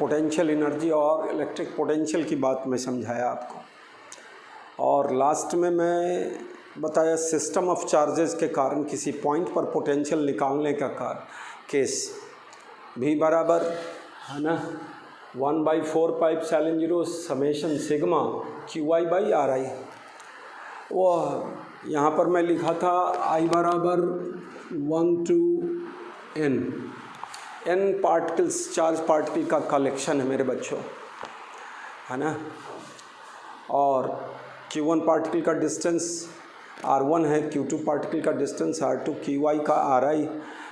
Potential energy और electric potential की बात मैं समझाया आपको, और लास्ट में मैं बताया सिस्टम ऑफ चार्जेस के कारण किसी पॉइंट पर पोटेंशियल निकालने का केस भी बराबर है ना 1/4πε0 समेशन सिग्मा QI/RI। वो यहाँ पर मैं लिखा था I बराबर 1 to n particles, charge particle का कलेक्शन है मेरे बच्चों, है ना। और Q1 पार्टिकल का डिस्टेंस R1 है, Q2 पार्टिकल का डिस्टेंस R2, QI का RI।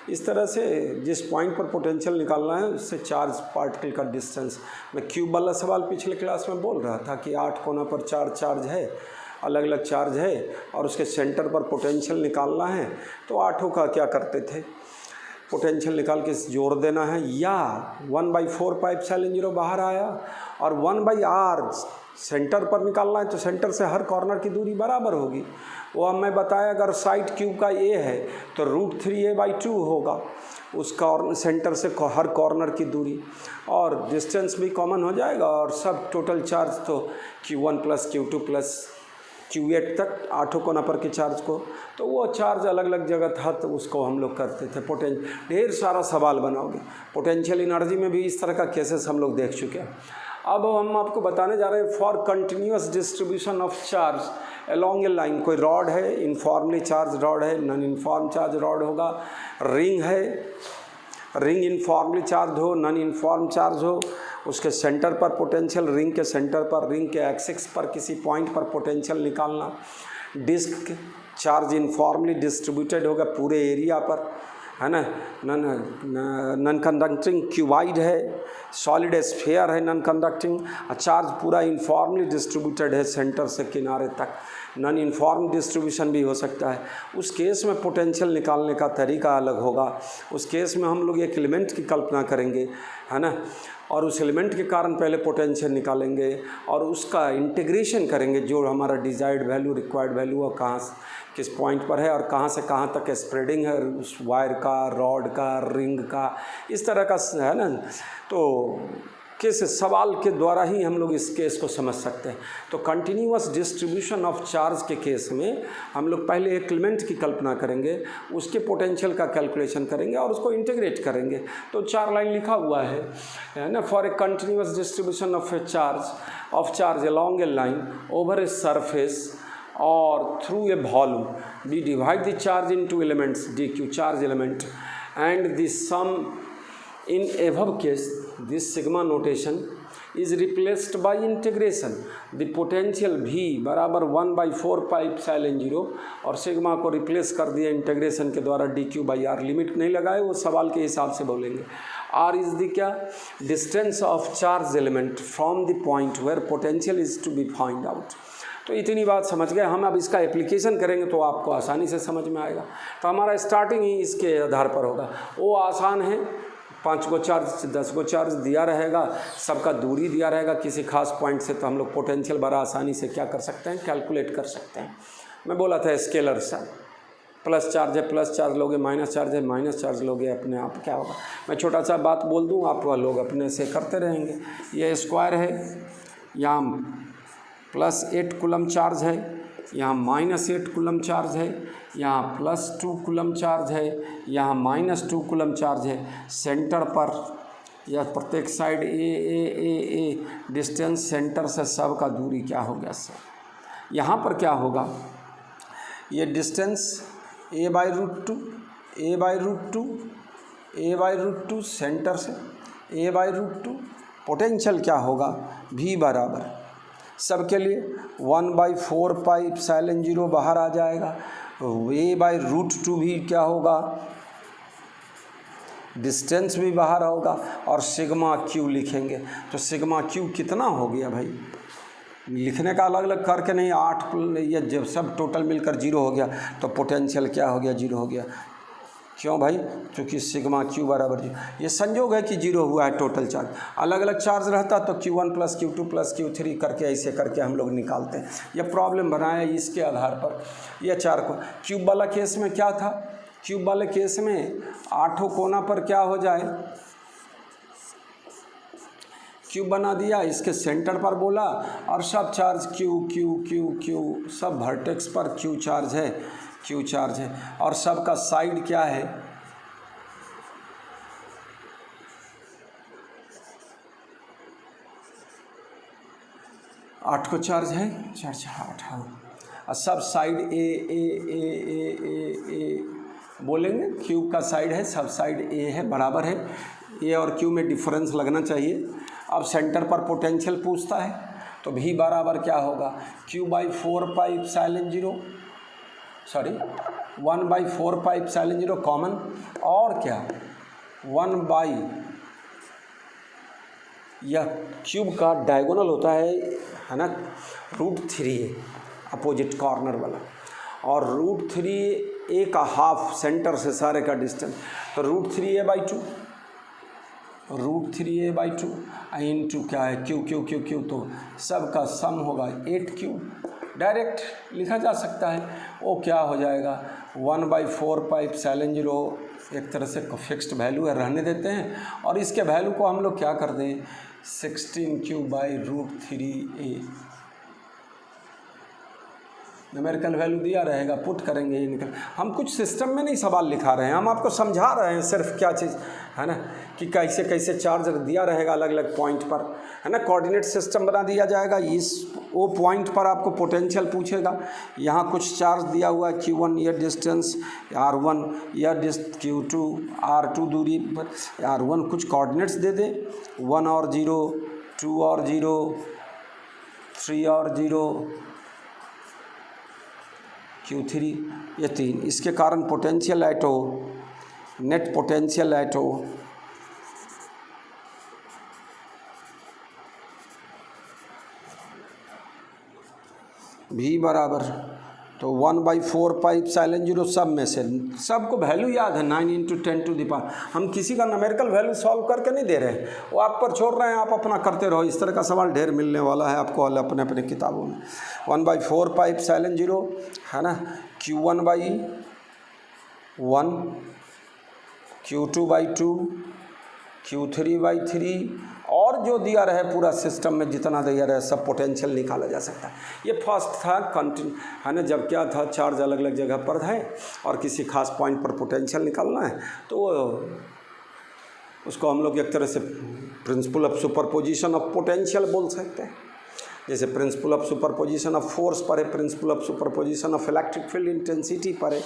इस तरह से जिस पॉइंट पर पोटेंशियल निकालना है उससे चार्ज पार्टिकल का डिस्टेंस। मैं क्यूब वाला सवाल पिछले क्लास में बोल रहा था कि 8 कोना पर 4 चार्ज है, अलग अलग चार्ज है, और उसके सेंटर पर पोटेंशियल निकालना है। तो 8 का क्या करते थे, पोटेंशियल निकाल के जोड़ देना है, या 1/4πε0 बाहर आया और 1/r सेंटर पर निकालना है, तो सेंटर से हर कॉर्नर की दूरी बराबर होगी। वो अब मैं बताया अगर साइड क्यूब का a है तो √3a/2 होगा उस सेंटर से हर कॉर्नर की दूरी, और डिस्टेंस भी कॉमन हो जाएगा, और सब टोटल चार्ज तो Q1 + Q2 + Q8 तक 8 कोना पर के चार्ज को, तो वो चार्ज अलग अलग जगह था तो उसको हम लोग करते थे। ढेर सारा सवाल बनाओगे। पोटेंशियल एनर्जी में भी इस तरह का केसेस हम लोग देख चुके हैं। अब हम आपको बताने जा रहे हैं for continuous distribution of charge along A line. कोई रॉड है, इनफॉर्मली चार्ज रॉड है, नॉन इनफॉर्म चार्ज रॉड होगा, रिंग है, रिंग इनफॉर्मली चार्ज हो, नॉन इनफॉर्म चार्ज हो, उसके सेंटर पर पोटेंशियल, रिंग के सेंटर पर, रिंग के एक्सिस पर किसी पॉइंट पर पोटेंशियल निकालना। डिस्क चार्ज इनफॉर्मली डिस्ट्रीब्यूटेड होगा पूरे एरिया पर, है ना। नॉन कंडक्टिंग क्यूबाइड है, सॉलिड स्फीयर है नॉन कंडक्टिंग, चार्ज पूरा इनफॉर्मली डिस्ट्रीब्यूटेड है सेंटर से किनारे तक। नॉन इनफॉर्म डिस्ट्रीब्यूशन भी हो सकता है। उस केस में पोटेंशियल निकालने का तरीका अलग होगा। उस केस में हम लोग एक एलिमेंट की कल्पना करेंगे, है ना, और उस एलिमेंट के कारण पहले पोटेंशियल निकालेंगे और उसका इंटीग्रेशन करेंगे, जो हमारा डिजायर्ड वैल्यू, रिक्वायर्ड वैल्यू और कहाँ किस पॉइंट पर है और कहाँ से कहाँ तक स्प्रेडिंग है उस वायर का, रॉड का, रिंग का, इस तरह का है ना। तो किस सवाल के द्वारा ही हम लोग इस केस को समझ सकते हैं। तो कंटिन्यूअस डिस्ट्रीब्यूशन ऑफ चार्ज के केस में हम लोग पहले एक एलिमेंट की कल्पना करेंगे, उसके पोटेंशियल का कैलकुलेशन करेंगे और उसको इंटीग्रेट करेंगे। तो 4 लाइन लिखा हुआ है ना, for a continuous distribution of charge along A line over a surface or through a volume, we divide the charge into elements, dq charge element, and the sum in above case this sigma notation is replaced by integration. The potential V बराबर 1/4πε0 और sigma को replace कर दिया integration के द्वारा dq/r। Limit नहीं लगाए, वो सवाल के हिसाब से बोलेंगे। r इज द क्या, distance of charge element from the point where potential is to be find out. तो इतनी बात समझ गए। हम अब इसका एप्लीकेशन करेंगे तो आपको आसानी से समझ में आएगा। तो हमारा स्टार्टिंग ही इसके आधार पर होगा। वो आसान है, 5 गो चार्ज 10 गो चार्ज दिया रहेगा, सबका दूरी दिया रहेगा किसी खास पॉइंट से, तो हम लोग पोटेंशियल बड़ा आसानी से क्या कर सकते हैं, कैलकुलेट कर सकते हैं। मैं बोला था स्केलर सा, प्लस चार्ज है प्लस चार्ज लोगे, माइनस चार्ज है माइनस चार्ज लोगे, अपने आप क्या होगा। मैं छोटा सा बात बोल दूँ, आप लोग अपने से करते रहेंगे। ये स्क्वायर है, यहाँ +8 कूलम चार्ज है, यहाँ -8 कूलम चार्ज है, यहाँ +2 कूलम चार्ज है, यहाँ -2 कूलम चार्ज है। सेंटर पर या प्रत्येक साइड ए डिस्टेंस सेंटर से सब का दूरी क्या हो गया सर। यहाँ पर क्या होगा, ये डिस्टेंस a/√2 सेंटर से a/√2। पोटेंशियल क्या होगा, V बराबर सबके लिए 1/4πε0 बाहर आ जाएगा। a/√2 भी क्या होगा, डिस्टेंस भी बाहर होगा, और सिग्मा क्यू लिखेंगे। तो सिग्मा क्यू कितना हो गया भाई, लिखने का अलग अलग करके नहीं, 8 ये जब सब टोटल मिलकर 0 हो गया तो पोटेंशियल क्या हो गया, 0 हो गया। क्यों भाई, क्योंकि सिग्मा क्यू बराबर 0। ये संयोग है कि 0 हुआ है टोटल चार्ज। अलग अलग चार्ज रहता तो Q1 + Q2 + Q3 करके ऐसे करके हम लोग निकालते हैं। ये प्रॉब्लम बनाया इसके आधार पर। ये 4 को क्यूब वाला केस में क्या था, क्यूब वाले केस में 8 कोना पर क्या हो जाए, क्यूब बना दिया, इसके सेंटर पर बोला और सब charge Q Q Q Q, सब वर्टेक्स पर क्यू चार्ज है, क्यू चार्ज है। और सब का साइड क्या है, 8 को चार्ज है, 4 4 8, हाँ। और सब साइड ए ए ए ए ए ए बोलेंगे, क्यूब का साइड है, सब साइड ए है, बराबर है। ए और क्यू में डिफरेंस लगना चाहिए। अब सेंटर पर पोटेंशियल पूछता है, तो भी बराबर क्या होगा, क्यू बाई 4πε0, सॉरी 1/4πε0 कॉमन, और क्या 1 बाई, यह क्यूब का डायगोनल होता है ना, √3 अपोजिट कॉर्नर वाला, और √3 ए का हाफ सेंटर से सारे का डिस्टेंस, तो √3a/2, √3a/2 इंटू क्या है क्यू क्यू क्यू क्यू, तो सब का सम होगा 8 क्यूब। डायरेक्ट लिखा जा सकता है, वो क्या हो जाएगा 1/4πε0, एक तरह से फिक्स्ड वैल्यू है, रहने देते हैं। और इसके वैल्यू को हम लोग क्या कर दें, 16/3a न्यूमेरिकल वैल्यू दिया रहेगा, पुट करेंगे ये निकल। हम कुछ सिस्टम में नहीं सवाल लिखा रहे हैं, हम आपको समझा रहे हैं सिर्फ क्या चीज़ है ना, कि कैसे कैसे चार्ज दिया रहेगा अलग अलग पॉइंट पर, है ना। कोऑर्डिनेट सिस्टम बना दिया जाएगा, इस वो पॉइंट पर आपको पोटेंशियल पूछेगा। यहाँ कुछ चार्ज दिया हुआ है, Q1 यह डिस्टेंस, R1 यह Q2 R2 दूरी पर, R1 कुछ कोऑर्डिनेट्स दे दे, 1 और 0, 2 और 0, 3 और 0, Q3 ये 3, इसके कारण पोटेंशियल एटो, नेट पोटेंशियल एटो भी बराबर, तो 1/4πε0 सब में से, सबको वैल्यू याद है 9 × 10⁻, हम किसी का न्यूमेरिकल वैल्यू सॉल्व करके नहीं दे रहे हैं, वो आप पर छोड़ रहे हैं, आप अपना करते रहो। इस तरह का सवाल ढेर मिलने वाला है आपको अपने अपने किताबों में। 1/4πε0 है ना, Q1/1, Q2/2, Q3/3, और जो दिया रहे पूरा सिस्टम में जितना दिया रहे सब पोटेंशियल निकाला जा सकता है। ये फर्स्ट था कंटिन्यू, है ना, जब क्या था, चार्ज अलग अलग जगह पर है और किसी खास पॉइंट पर पोटेंशियल निकालना है, तो उसको हम लोग एक तरह से principle of superposition of potential बोल सकते हैं। जैसे principle of superposition of force पर है, principle of superposition of electric field intensity पर है,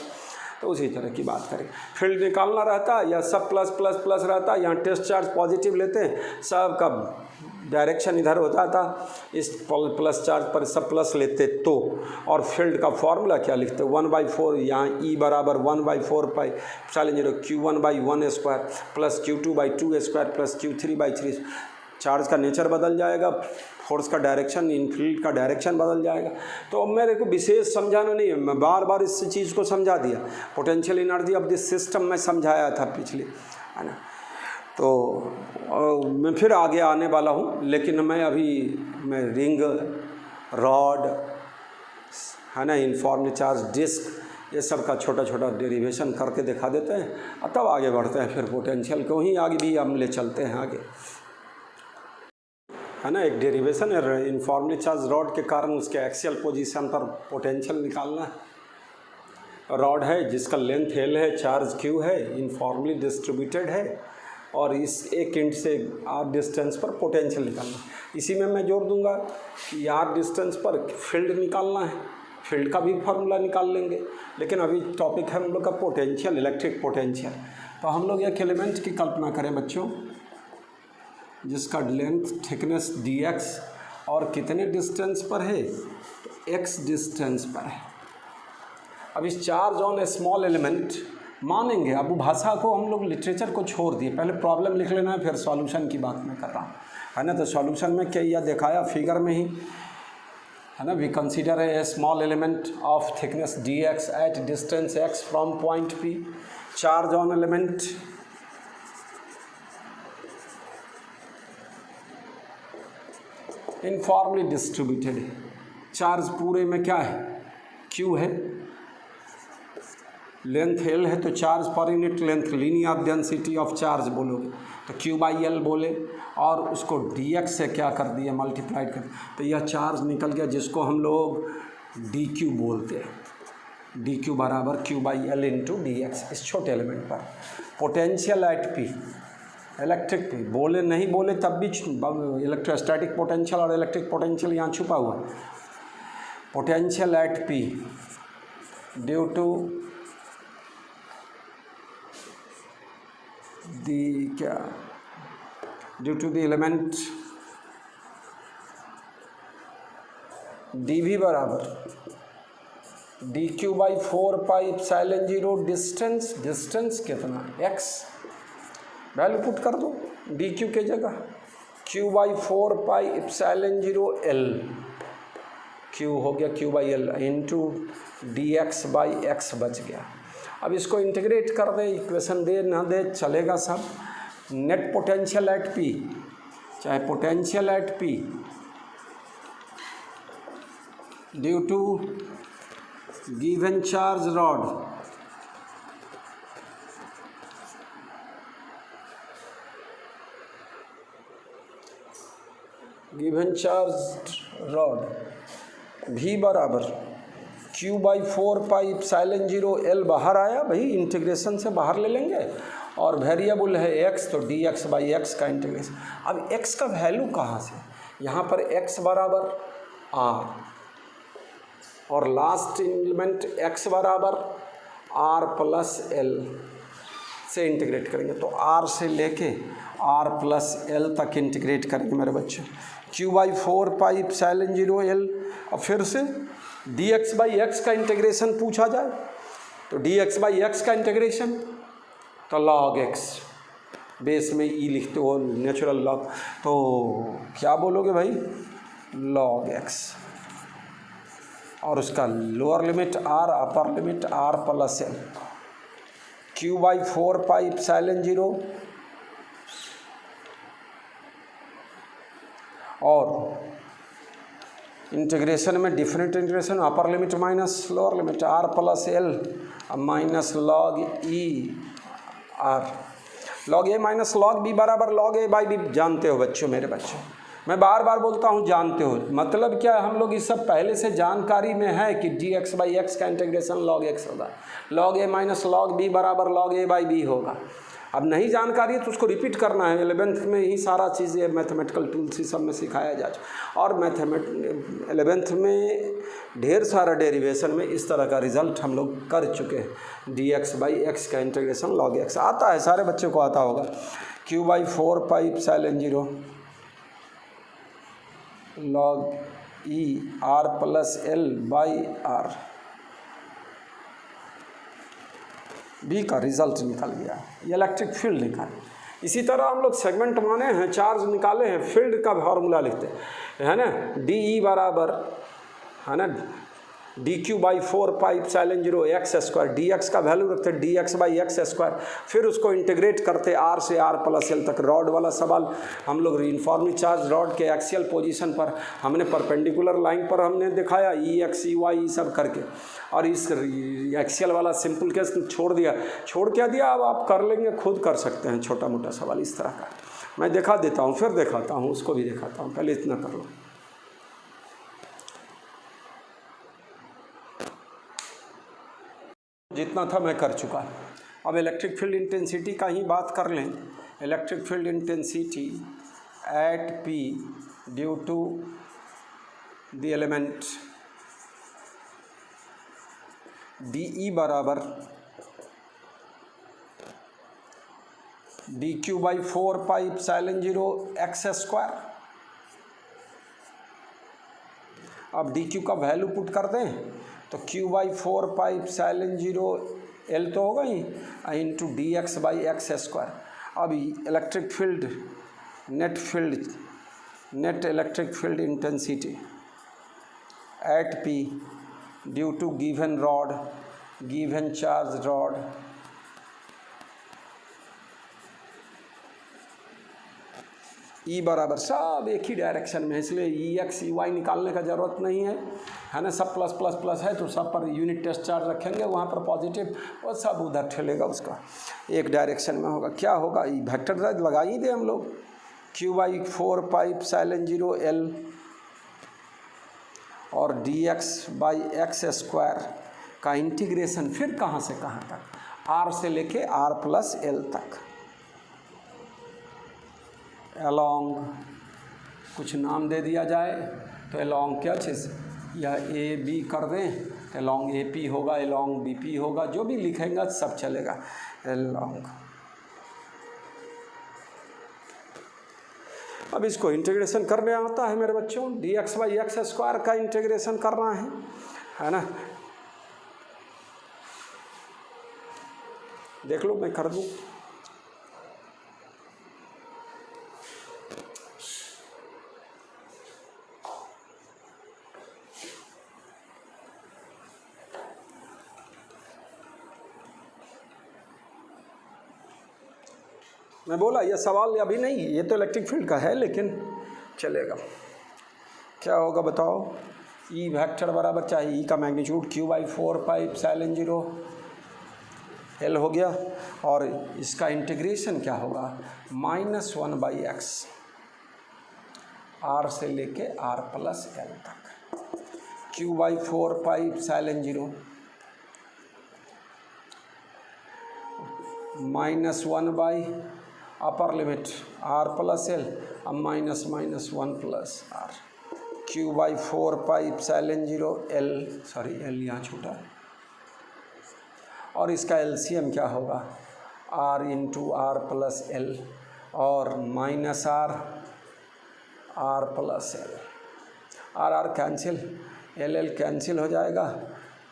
तो उसी तरह की बात करें। फील्ड निकालना रहता है या सब प्लस प्लस प्लस रहता है, यहाँ टेस्ट चार्ज पॉजिटिव लेते हैं, सब का डायरेक्शन इधर होता था, इस प्लस चार्ज पर सब प्लस लेते तो, और फील्ड का फॉर्मूला क्या लिखते, 1/4, यहाँ E बराबर 1/4πε0 Q1/1² plus Q2/2² plus Q3/3। Charge का नेचर बदल जाएगा, फोर्स का डायरेक्शन, इन फील्ड का डायरेक्शन बदल जाएगा। तो अब मेरे को विशेष समझाना नहीं है, मैं बार बार इस चीज़ को समझा दिया। Potential energy of this system में समझाया था पिछले, है ना। तो मैं फिर आगे आने वाला हूँ, लेकिन मैं रिंग, रॉड, है ना, यूनिफॉर्मली चार्ज डिस्क, ये सब का छोटा छोटा डेरिवेशन करके दिखा देते हैं, और तब आगे बढ़ते हैं। फिर पोटेंशियल को ही आगे भी हम ले चलते हैं आगे, है ना। एक डेरिवेशन है, यूनिफॉर्मली चार्ज रॉड के कारण उसके एक्सियल पोजीशन पर पोटेंशियल निकालना है। रॉड है जिसका लेंथ L है, चार्ज Q है, यूनिफॉर्मली डिस्ट्रीब्यूटेड है, और इस एक एंड से R डिस्टेंस पर पोटेंशियल निकालना है। इसी में मैं जोड़ दूंगा कि R डिस्टेंस पर फील्ड निकालना है, फील्ड का भी फार्मूला निकाल लेंगे, लेकिन अभी टॉपिक है हम लोग का पोटेंशियल, इलेक्ट्रिक पोटेंशियल। तो हम लोग एक एलिमेंट की कल्पना करें बच्चों, जिसका लेंथ थिकनेस dx और कितने डिस्टेंस पर है, तो x डिस्टेंस पर है। अब इस charge on A small element मानेंगे, अब भाषा को हम लोग लिटरेचर को छोड़ दिए, पहले प्रॉब्लम लिख लेना है, फिर सॉल्यूशन की बात मैं कर रहा हूँ, है ना। तो सॉल्यूशन में क्या यह दिखाया फिगर में ही, है ना। We consider a small element of thickness dx at distance x from point P, charge on element informally distributed है। चार्ज पूरे में क्या है, Q है, लेंथ एल है तो charge per unit length linear density of charge बोलोगे तो क्यू बाई एल बोले, और उसको डी एक्स से क्या कर दिया मल्टीप्लाइड कर, तो यह चार्ज निकल गया जिसको हम लोग डी क्यू बोलते हैं। डी क्यू बराबर Q by L into D X. इस छोटे एलिमेंट पर potential at P, electric P बोले नहीं बोले तब भी इलेक्ट्रोस्टैटिक पोटेंशियल और इलेक्ट्रिक पोटेंशियल यहाँ छुपा हुआ है। Potential at P due to due to the element D we बराबर D Q by 4 pi epsilon 0 distance कितना x, वैल्यू पुट कर दो डी क्यू के जगह Q by 4 pi epsilon 0 L, Q हो गया Q by L into D x by x बच गया। अब इसको इंटीग्रेट कर दे, इक्वेशन दे ना दे चलेगा सब। नेट पोटेंशियल एट पी, चाहे potential at P due to given charge rod V बराबर Q by 4 pi epsilon 0 L बाहर आया भाई, इंटीग्रेशन से बाहर ले लेंगे, और वेरिएबल है x तो dx बाई एक्स का इंटीग्रेशन। अब x का वैल्यू कहाँ से, यहाँ पर x बराबर r और लास्ट एलिमेंट x बराबर r प्लस l से इंटीग्रेट करेंगे, तो r से लेके r प्लस l तक इंटीग्रेट करेंगे मेरे बच्चे। Q by 4 pi epsilon 0 L, अब फिर से dx बाई एक्स का इंटीग्रेशन पूछा जाए तो dx बाई एक्स का इंटीग्रेशन तो log x, बेस में e लिखते हो नेचुरल लॉग, तो क्या बोलोगे भाई log x, और उसका lower limit r upper limit r plus l। Q by 4 pi epsilon 0 और इंटीग्रेशन में different integration, upper limit minus lower limit r plus l minus log e r, log a minus log b बराबर log a by b। जानते हो बच्चों, मेरे बच्चों मैं बार बार बोलता हूँ जानते हो, मतलब क्या हम लोग इस सब पहले से जानकारी में है कि dx बाई एक्स का इंटीग्रेशन लॉग x होगा, log a minus log b बराबर लॉग a बाई b होगा। अब नहीं जानकारी है तो उसको रिपीट करना है, 11th में ही सारा चीज़ें मैथमेटिकल टूल्स ही सब में सिखाया जा चुका, और 11th में ढेर सारा डेरिवेशन में इस तरह का रिजल्ट हम लोग कर चुके हैं। dx बाई एक्स का इंटीग्रेशन लॉग x आता है, सारे बच्चों को आता होगा। q by 4 pi epsilon 0 log e r plus l by r, V का रिजल्ट निकल गया, ये इलेक्ट्रिक फील्ड निकाल। इसी तरह हम लोग सेगमेंट माने हैं, चार्ज निकाले हैं, फील्ड का फार्मूला लिखते हैं, है ना, डी ई बराबर है ना D Q by 4 pi epsilon 0 X square, D x का वैल्यू रखते D x by x square, फिर उसको इंटीग्रेट करते आर से आर प्लस एल तक। रॉड वाला सवाल हम लोग यूनिफॉर्मली चार्ज रॉड के एक्सियल पोजीशन पर हमने परपेंडिकुलर लाइन पर हमने दिखाया ई एक्स ई वाई सब करके, और इस एक्सियल वाला सिंपल केस छोड़ क्या दिया, अब आप कर लेंगे, खुद कर सकते हैं छोटा मोटा सवाल इस तरह का। मैं दिखा देता हूँ, फिर दिखाता हूँ, उसको भी दिखाता हूँ, पहले इतना कर लो। जितना था मैं कर चुका। अब इलेक्ट्रिक फील्ड इंटेंसिटी का ही बात कर लें। Electric field intensity at P due to the element D E बराबर D Q by 4 pi epsilon 0 X square. अब डी क्यू का वैल्यू पुट कर दें तो q by 4 pi epsilon 0 l तो होगा ही into D x by x square. अब electric field net electric field intensity at p due to given rod, given charge rod E बराबर सब एक ही डायरेक्शन में, इसलिए ई एक्स ई वाई निकालने का ज़रूरत नहीं है है ना, सब प्लस प्लस प्लस है तो सब पर यूनिट टेस्ट चार्ज रखेंगे, वहाँ पर पॉजिटिव और सब उधर ठेलेगा, उसका एक डायरेक्शन में होगा। क्या होगा, ये वेक्टर लगा ही दे हम लोग, q/4πε0L और dx/x² का इंटीग्रेशन फिर कहाँ से कहाँ तक, r से लेके r+L तक, along कुछ नाम दे दिया जाए तो along क्या चीज़, या ए बी कर दें तो along AP होगा, along BP होगा, जो भी लिखेंगे सब चलेगा along। अब इसको इंटीग्रेशन करने आता है मेरे बच्चों, dx/x² का इंटीग्रेशन करना है ना। देख लो, मैं कर दूँ। मैं बोला ये सवाल अभी नहीं, ये तो इलेक्ट्रिक फील्ड का है लेकिन चलेगा। क्या होगा बताओ, ई वेक्टर बराबर चाहिए, ई का मैग्नीट्यूड q/4πε0L हो गया, और इसका इंटीग्रेशन क्या होगा, -1/x r से लेके r+L तक, q/4πε0 -1 अपर लिमिट r+L, अब -(-1+r) q/4πε0L, सॉरी L यहाँ छूटा, और इसका एलसीएम क्या होगा, r × r+L और -r+L, r cancel, L cancel हो जाएगा,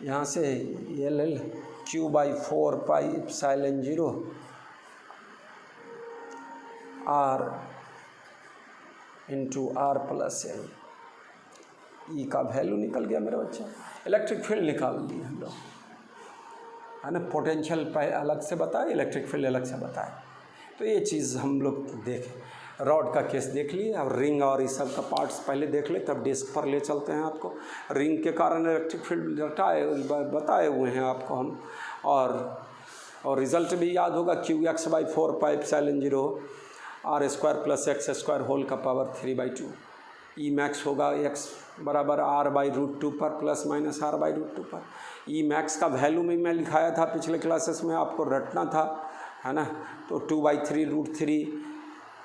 यहाँ से L q/4πε0 r × r+L, ई का वैल्यू निकल गया मेरे बच्चे। इलेक्ट्रिक फील्ड निकाल दिए हम लोग, है ना। पोटेंशियल अलग से बताए, इलेक्ट्रिक फील्ड अलग से बताए, तो ये चीज़ हम लोग देखें। रॉड का केस देख लिए, अब रिंग और इस सब का पार्ट्स पहले देख ले, तब डेस्क पर ले चलते हैं आपको। रिंग के कारण इलेक्ट्रिक फील्ड बताए हुए हैं आपको हम, और रिज़ल्ट भी याद होगा, qx/4πε0 r² + x² होल का पावर 3/2, ई मैक्स होगा x बराबर r/√2 पर ±r/√2 पर। ई मैक्स का वैल्यू में मैं लिखाया था पिछले क्लासेस में, आपको रटना था, है ना। तो 2/3√3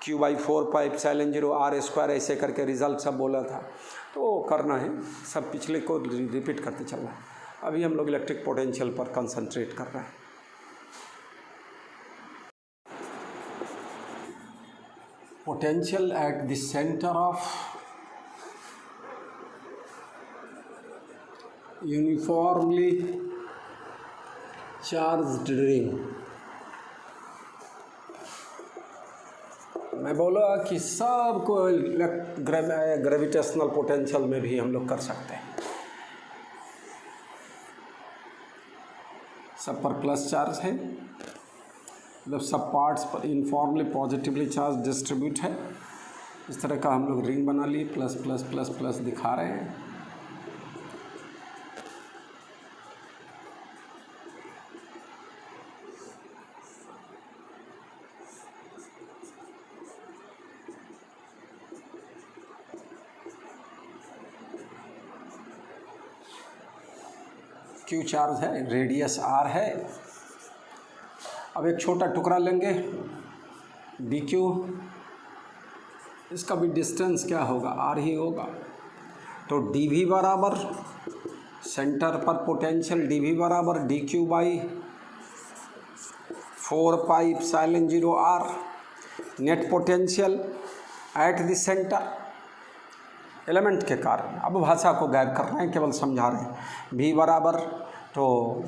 q/4πε0 r² ऐसे करके रिज़ल्ट सब बोला था, तो करना है, सब पिछले को रिपीट करते चलना है। अभी हम लोग इलेक्ट्रिक पोटेंशियल पर कंसंट्रेट कर रहे हैं। Potential at the centre of uniformly charged ring. मैं बोला कि सबको ग्रेविटेशनल पोटेंशियल में भी हम लोग कर सकते हैं, सब पर प्लस चार्ज है, मतलब सब पार्ट्स पर यूनिफॉर्मली पॉजिटिवली चार्ज डिस्ट्रीब्यूट है। इस तरह का हम लोग रिंग बना लिए, प्लस प्लस प्लस प्लस दिखा रहे हैं। क्यू चार्ज है, रेडियस r है। अब एक छोटा टुकड़ा लेंगे dq, इसका भी डिस्टेंस क्या होगा, r ही होगा। तो dv बराबर सेंटर पर पोटेंशियल dv बराबर dq/4πε0r, net potential at the centre element के कारण। अब भाषा को गायब कर रहे हैं, केवल समझा रहे हैं। v बराबर तो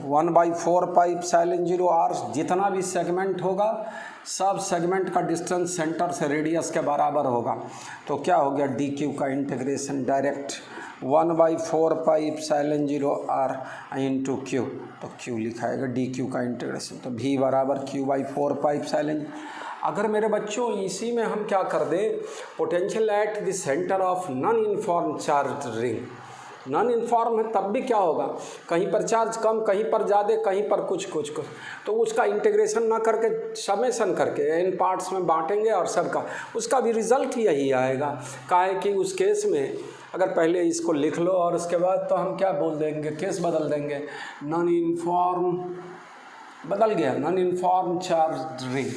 1/4πε0r, जितना भी सेगमेंट होगा सब सेगमेंट का डिस्टेंस सेंटर से रेडियस के बराबर होगा। तो क्या हो गया, dq का integration direct 1/4πε0r into q, तो q लिखाएगा dq का इंटीग्रेशन। तो v बराबर q/4πε। अगर मेरे बच्चों इसी में हम क्या कर दें, potential at the centre of non uniform charge ring, non uniform है तब भी क्या होगा, कहीं पर चार्ज कम, कहीं पर ज़्यादा, कहीं पर कुछ, तो उसका इंटीग्रेशन ना करके समेशन करके इन पार्ट्स में बांटेंगे और सबका उसका भी रिज़ल्ट यही आएगा। काहे कि उस केस में अगर पहले इसको लिख लो और उसके बाद तो हम क्या बोल देंगे, केस बदल देंगे, नॉन यूनिफॉर्म बदल गया, नॉन यूनिफॉर्म चार्ज रिंग,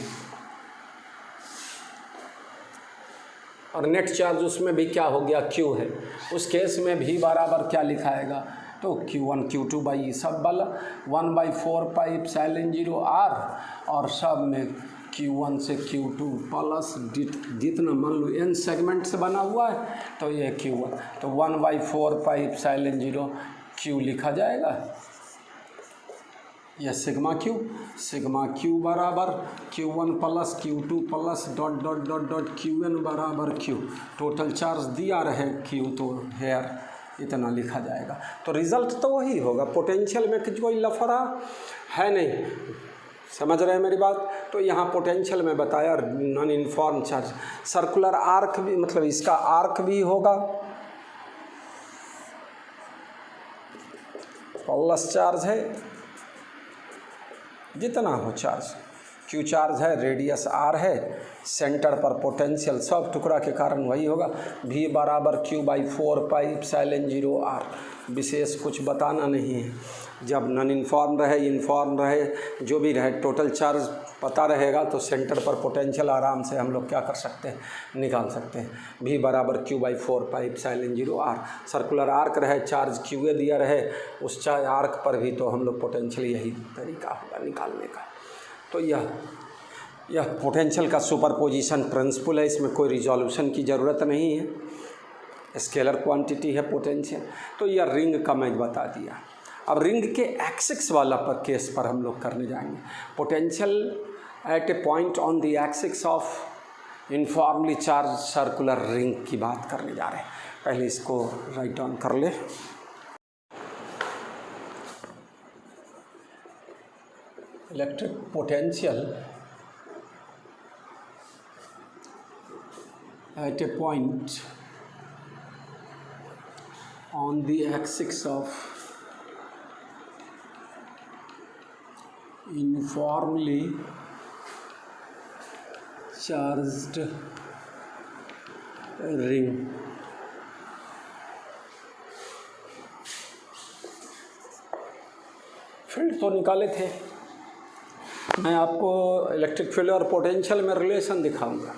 और नेट चार्ज उसमें भी क्या हो गया, Q है। उस केस में भी बराबर क्या लिखाएगा, तो Q1 Q2 बाई सब वाला 1/4 पाई एप्सिलॉन 0 R, और सब में Q1 से Q2 प्लस जितना मान लो n सेगमेंट से बना हुआ है तो ये Q1, तो 1/4 पाई एप्सिलॉन 0 Q लिखा जाएगा। यह सिग्मा Q बराबर Q1 plus Q2 plus dot dot dot dot Qn बराबर Q, टोटल चार्ज दिया रहे Q, तो हेयर इतना लिखा जाएगा। तो रिज़ल्ट तो वही होगा, पोटेंशियल में कोई लफड़ा है नहीं, समझ रहे हैं मेरी बात। तो यहाँ पोटेंशियल में बताया non uniform charge, circular arc भी, मतलब इसका आर्क भी होगा प्लस चार्ज है, जितना हो चार्ज, Q चार्ज है, रेडियस R है, सेंटर पर पोटेंशियल सब टुकड़ा के कारण वही होगा, V बराबर Q/4 पाई एप्सिलॉन 0 R। विशेष कुछ बताना नहीं है, जब नॉन यूनिफॉर्म रहे, यूनिफॉर्म रहे, जो भी रहे, टोटल चार्ज पता रहेगा तो सेंटर पर पोटेंशियल आराम से हम लोग क्या कर सकते हैं, निकाल सकते हैं। V बराबर Q/4 पाई एप्सिलॉन 0 R। सर्कुलर आर्क रहे, चार्ज Q दिया रहे, उस आर्क पर भी तो हम लोग पोटेंशियल यही तरीका होगा निकालने का। तो यह पोटेंशियल का सुपरपोजिशन प्रिंसिपल है, इसमें कोई रिजोल्यूशन की ज़रूरत नहीं है, स्केलर क्वांटिटी है पोटेंशियल। तो यह रिंग का मैं बता दिया। अब रिंग के एक्सिस वाला पर केस पर हम लोग करने जाएंगे, potential at a point on the axis of uniformly charge circular ring की बात करने जा रहे हैं। पहले इसको राइट डाउन कर ले। Electric potential at a point on the axis of uniformly charged ring field तो निकाले थे, मैं आपको इलेक्ट्रिक फील्ड और पोटेंशियल में रिलेशन दिखाऊंगा।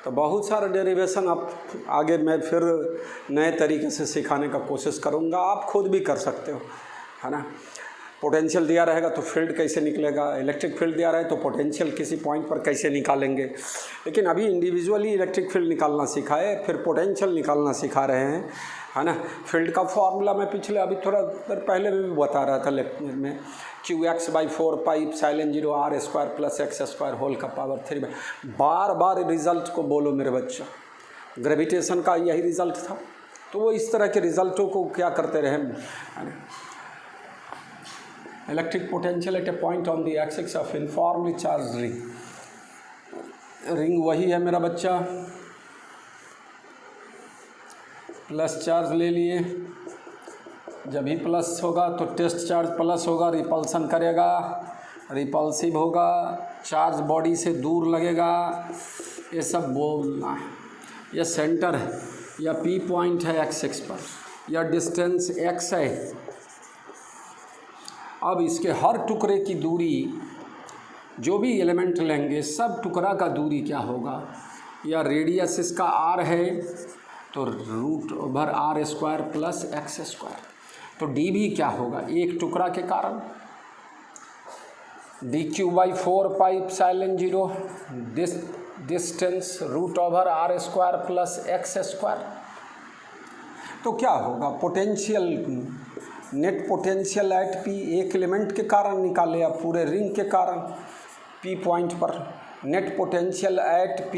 तो बहुत सारे डेरिवेशन आप आगे मैं फिर नए तरीके से सिखाने का कोशिश करूँगा, आप खुद भी कर सकते हो, है ना। पोटेंशियल दिया रहेगा तो फील्ड कैसे निकलेगा, इलेक्ट्रिक फील्ड दिया रहे तो पोटेंशियल किसी पॉइंट पर कैसे निकालेंगे। लेकिन अभी इंडिविजुअली इलेक्ट्रिक फील्ड निकालना सिखाए, फिर पोटेंशियल निकालना सिखा रहे हैं, है ना। फील्ड का फॉर्मूला मैं पिछले अभी थोड़ा देर पहले भी बता रहा था लेक्चर में, Qx/4 pi epsilon 0 R² plus x² whole का पावर 3। बार बार रिज़ल्ट को बोलो मेरे बच्चा, ग्रेविटेशन का यही रिज़ल्ट था। तो वो इस तरह के रिज़ल्टों को क्या करते रहे, electric potential at a point on the axis of uniformly charge ring. Ring वही है मेरा बच्चा, प्लस चार्ज ले लिए, जब भी प्लस होगा तो टेस्ट चार्ज प्लस होगा, रिपल्सन करेगा, रिपल्सिव होगा, चार्ज बॉडी से दूर लगेगा, ये सब बोलना है। यह सेंटर है, या P पॉइंट है एक्सिस पर, या डिस्टेंस x है। अब इसके हर टुकड़े की दूरी, जो भी एलिमेंट लेंगे सब टुकड़ा का दूरी क्या होगा, या रेडियस इसका r है तो √R² प्लस x²। तो d भी क्या होगा, एक टुकड़ा के कारण dq/4 पाई epsilon 0 distance √R² plus x²। तो क्या होगा, potential, net potential at P एक एलिमेंट के कारण निकाले या पूरे रिंग के कारण, P पॉइंट पर net potential at P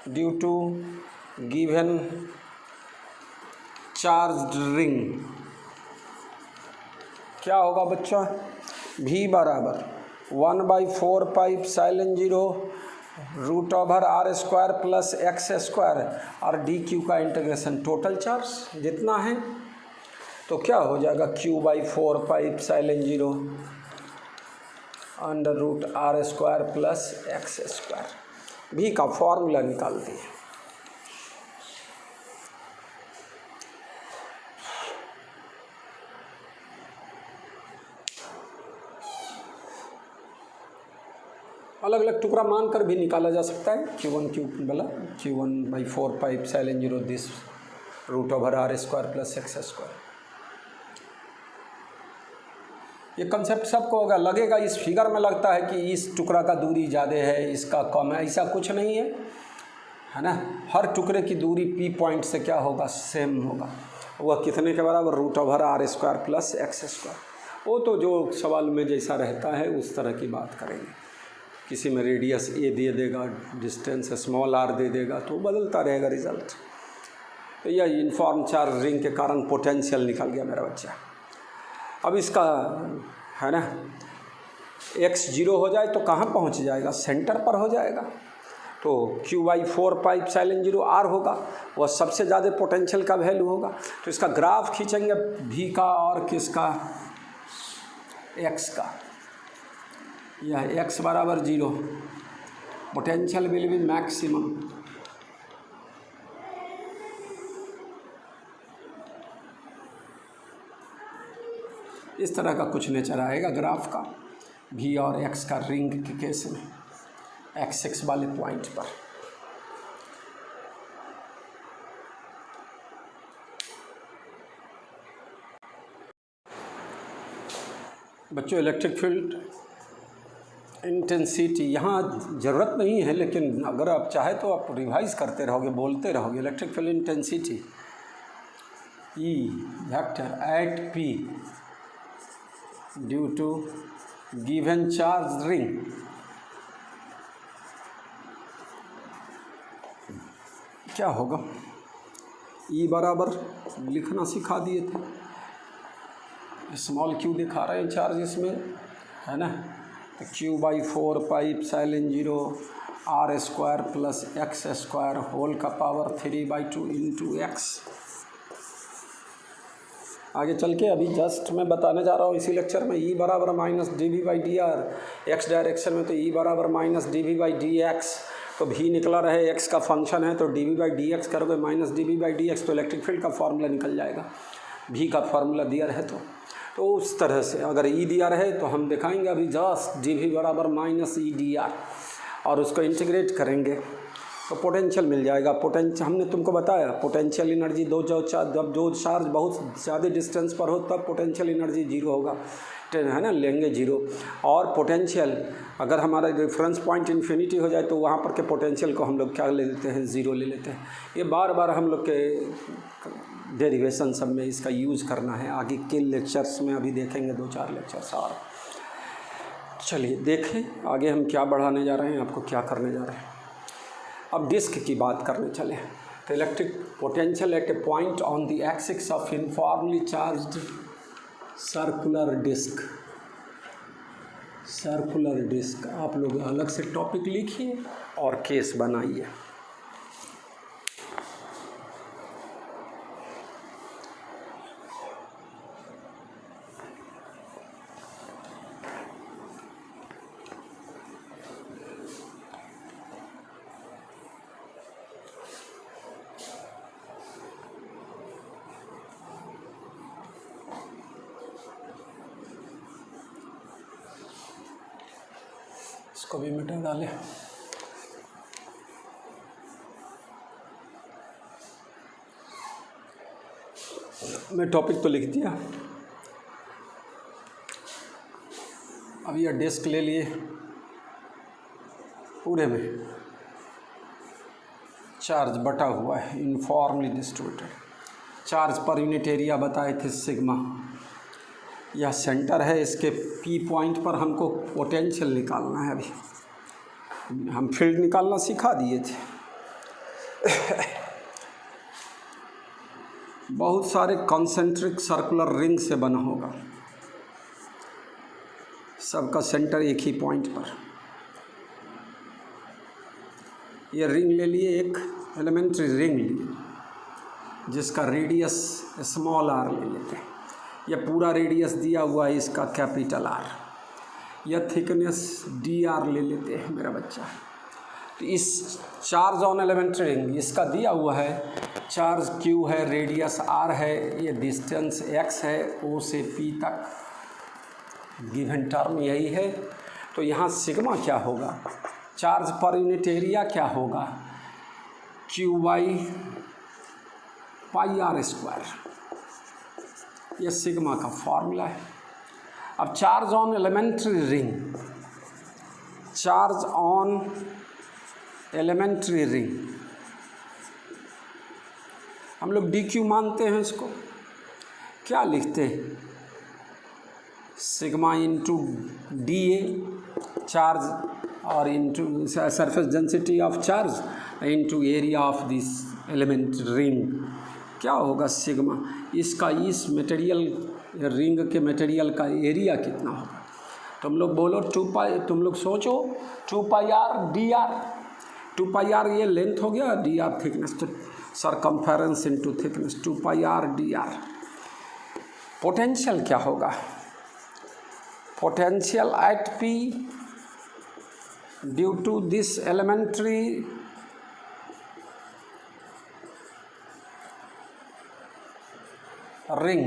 due to given charge ring क्या होगा बच्चा, V बराबर 1/4 पाई एप्सिलॉन 0 √r² प्लस x² और dq का इंटीग्रेशन, टोटल चार्ज जितना है तो क्या हो जाएगा q/4πε0 √r² प्लस x²। भी का फॉर्मूला निकाल दिए। अलग अलग टुकड़ा मानकर भी निकाला जा सकता है। q1/4πε0 this √r² plus x²। ये कंसेप्ट सबको होगा, लगेगा इस फिगर में लगता है कि इस टुकड़ा का दूरी ज़्यादा है, इसका कम है, ऐसा कुछ नहीं है ना। हर टुकड़े की दूरी P पॉइंट से क्या होगा, सेम होगा। वह कितने के बराबर, √r² प्लस x²। वो तो जो सवाल में जैसा रहता है उस तरह की बात करेंगे। किसी में रेडियस a दे देगा, डिस्टेंस स्मॉल r दे देगा, तो बदलता रहेगा रिजल्ट। तो यह यूनिफॉर्म चार्ज रिंग के कारण पोटेंशियल निकल गया मेरा बच्चा। अब इसका है ना x 0 हो जाए तो कहाँ पहुँच जाएगा, सेंटर पर हो जाएगा। तो q/4πε0 r होगा, वह सबसे ज़्यादा पोटेंशियल का वैल्यू होगा। तो इसका ग्राफ खींचेंगे v का और किसका, x का। यह x बराबर 0, पोटेंशियल विल बी मैक्सिमम। इस तरह का कुछ नेचर आएगा ग्राफ का v और x का रिंग के केस में, x6 वाले पॉइंट पर। बच्चों इलेक्ट्रिक फील्ड इंटेंसिटी यहाँ ज़रूरत नहीं है, लेकिन अगर आप चाहे तो आप रिवाइज करते रहोगे, बोलते रहोगे। Electric field intensity E vector at P due to given charge ring. क्या होगा, E बराबर लिखना सिखा दिए थे, स्मॉल q दिखा रहे हैं चार्ज इसमें, है ना। तो q/4πε0 r² plus x² whole का पावर 3/2 इंटू x। आगे चल के अभी जस्ट मैं बताने जा रहा हूँ इसी लेक्चर में, E बराबर -dv/dr, x डायरेक्शन में तो E बराबर -dv/dx। तो v निकला रहे x का फंक्शन है तो dv/dx करोगे -dv/dx, तो इलेक्ट्रिक फील्ड का फार्मूला निकल जाएगा। v का फार्मूला दिया रहे तो उस तरह से अगर E दिया रहे तो हम दिखाएंगे अभी जस्ट dv बराबर -edr और उसको इंटीग्रेट करेंगे तो पोटेंशियल मिल जाएगा। पोटेंशियल हमने तुमको बताया, पोटेंशियल एनर्जी जब दो चार्ज बहुत ज़्यादा डिस्टेंस पर हो तब पोटेंशियल एनर्जी 0 होगा, है ना, लेंगे 0। और पोटेंशियल अगर हमारा रेफरेंस पॉइंट इन्फिनिटी हो जाए तो वहाँ पर के पोटेंशियल को हम लोग क्या ले लेते हैं, 0 ले लेते हैं। ये बार बार हम लोग के डेरिवेशन सब में इसका यूज़ करना है, आगे के लेक्चर्स में अभी देखेंगे 2-4 लेक्चर्स और। चलिए देखें आगे हम क्या बढ़ाने जा रहे हैं, आपको क्या करने जा रहे हैं। अब डिस्क की बात करने चले तो electric potential at a point on the axis of uniformly charged circular disc. आप लोग अलग से टॉपिक लिखिए और केस बनाइए। इसको भी मिटा डालें। मैं टॉपिक तो लिख दिया, अब यह डिस्क ले लिए, पूरे में चार्ज बटा हुआ है, uniformly distributed. Charge per unit area बताए थे सिग्मा। यह सेंटर है, इसके P पॉइंट पर हमको पोटेंशियल निकालना है। अभी हम फील्ड निकालना सिखा दिए थे। बहुत सारे कॉन्सेंट्रिक सर्कुलर रिंग से बना होगा, सबका सेंटर एक ही पॉइंट पर। ये रिंग ले लिए, एक एलिमेंट्री रिंग लिए जिसका रेडियस स्मॉल r ले लेते हैं। यह पूरा रेडियस दिया हुआ है इसका कैपिटल R, यह थिकनेस dr ले लेते हैं मेरा बच्चा। तो इस चार्ज ऑन एलिमेंट्री रिंग इसका दिया हुआ है, चार्ज q है, रेडियस r है, ये डिस्टेंस x है, O से P तक, गिवन टर्म यही है। तो यहाँ सिग्मा क्या होगा, चार्ज पर यूनिट एरिया क्या होगा, Q by pi R square, ये सिग्मा का फॉर्मूला है। अब charge on elementary ring, charge on elementary ring हम लोग डी क्यू मानते हैं इसको, क्या लिखते हैं, sigma into D A charge और into surface density of charge into area of this element ring, क्या होगा सिग्मा, इसका इस मटेरियल रिंग के मटेरियल का एरिया कितना होगा। तुम लोग बोलो 2 पाई, तुम लोग सोचो 2 pi R D R, 2 pi R ये लेंथ हो गया, डी आर थिकनेस, तो circumference into thickness, 2 pi R D R. Potential क्या होगा, potential at P due to this elementary ring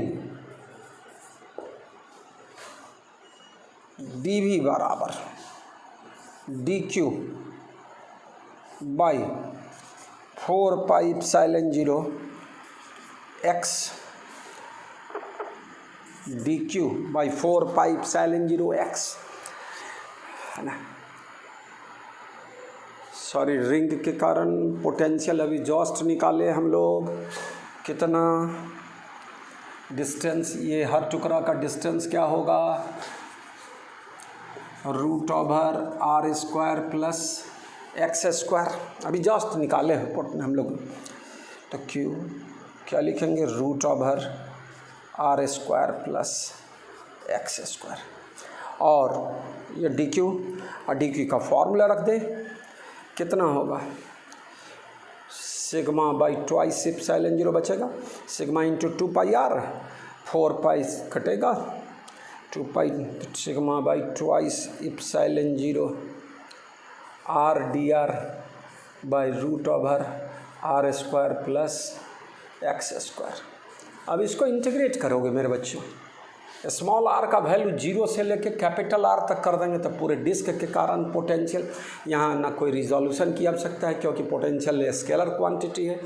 D भी बराबर D Q by 4 pi epsilon 0 X D Q by 4 pi epsilon 0 X, है ना। Sorry, ring के कारण potential अभी just निकाले हम लोग, कितना डिस्टेंस, ये हर टुकड़ा का डिस्टेंस क्या होगा, root over R square plus x square, अभी जस्ट निकाले हैं हम लोग। तो क्यू क्या लिखेंगे, root over R square plus x square, और ये डी क्यू, और डी क्यू का फॉर्मूला रख दे, कितना होगा, सिग्मा बाई ट्वाइस एप्सिलॉन 0 बचेगा, sigma into 2 pi R, 4 pi कटेगा, 2 pi sigma by twice epsilon 0 R D are by root over R square plus x square. अब इसको इंटीग्रेट करोगे मेरे बच्चों, स्मॉल आर का वैल्यू 0 से लेके कैपिटल आर तक कर देंगे तो पूरे डिस्क के कारण पोटेंशियल, यहाँ ना कोई रिजोल्यूशन की आवश्यकता है क्योंकि पोटेंशियल स्केलर क्वांटिटी है,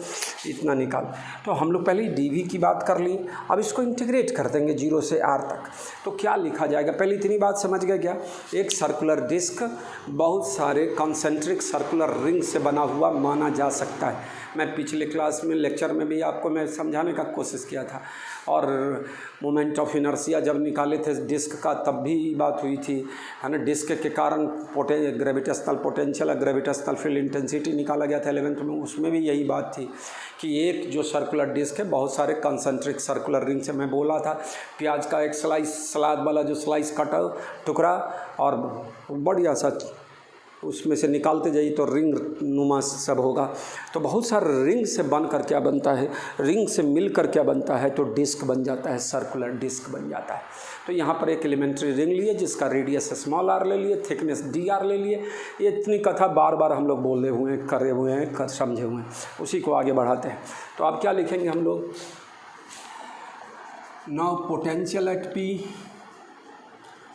इतना निकाल। तो हम लोग पहले डीवी की बात कर ली, अब इसको इंटीग्रेट कर देंगे 0 से आर तक, तो क्या लिखा जाएगा, पहले इतनी बात समझ गए क्या, एक सर्कुलर डिस्क बहुत सारे कॉन्सेंट्रिक सर्कुलर रिंग से बना हुआ माना जा सकता है। मैं पिछले क्लास में लेक्चर में भी आपको मैं समझाने का कोशिश किया था, और मोमेंट ऑफ इनर्शिया जब निकाले थे डिस्क का तब भी बात हुई थी, है ना। डिस्क के कारण ग्रेविटेशनल पोटेंशियल और ग्रेविटेशनल फील्ड इंटेंसिटी निकाला गया था 11th में, उसमें भी यही बात थी कि एक जो सर्कुलर डिस्क है बहुत सारे कंसेंट्रिक सर्कुलर रिंग से, मैं बोला था प्याज का एक सलाद वाला जो स्लाइस कटा टुकड़ा और बढ़िया सा उसमें से निकालते जाइए तो रिंग नुमा सब होगा। तो बहुत सारे रिंग से बनकर क्या बनता है, रिंग से मिलकर क्या बनता है, तो डिस्क बन जाता है, सर्कुलर डिस्क बन जाता है। तो यहाँ पर एक एलिमेंट्री रिंग लिए जिसका रेडियस स्मॉल आर ले लिए, थिकनेस डी आर ले लिए। ये इतनी कथा बार बार हम लोग बोले हुए हैं, करे हुए हैं, समझे हुए हैं, उसी को आगे बढ़ाते हैं। तो आप क्या लिखेंगे हम लोग, नाउ पोटेंशियल एट पी,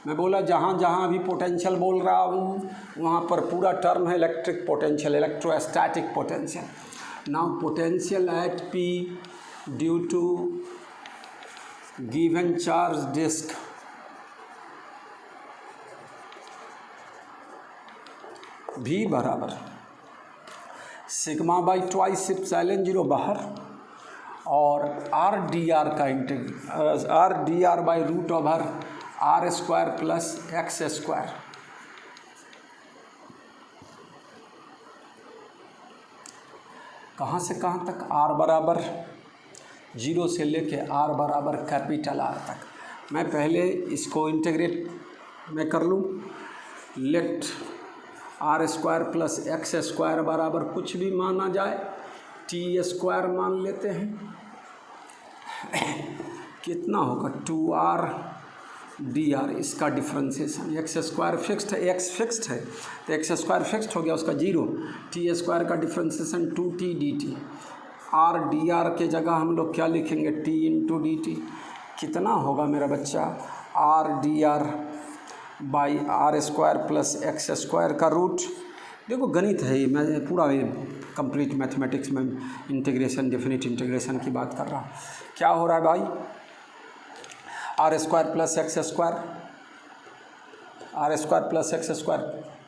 मैं बोला जहाँ जहाँ भी पोटेंशियल बोल रहा हूँ वहाँ पर पूरा टर्म है electric potential, electrostatic potential. Now potential at P due to given charge disc भी बराबर सिग्मा बाई ट्वाइस एप्सिलॉन 0 बाहर, और आर डी आर का integral R D are by root over R square plus x square. कहाँ से कहाँ तक, are बराबर 0 से लेके आर बराबर कैपिटल आर तक। मैं पहले इसको इंटीग्रेट मैं कर लूँ, let R square plus x square बराबर कुछ भी माना जाए, टी स्क्वायर मान लेते हैं। कितना होगा 2r dr, इसका डिफ्रेंसिएशन। एक्स स्क्वायर फिक्स्ड है, एक्स फिक्स्ड है तो एक्स स्क्वायर फिक्स्ड हो गया, उसका 0। टी स्क्वायर का differentiation 2t dt। Are D are के जगह हम लोग क्या लिखेंगे, t इंटू डी टी। कितना होगा मेरा बच्चा, R D are by are square plus x square का रूट। देखो गणित है, मैं पूरा कंप्लीट मैथमेटिक्स में इंटीग्रेशन, डेफिनेट इंटीग्रेशन की बात कर रहा हूँ। क्या हो रहा है भाई, R square plus x square, R square plus x square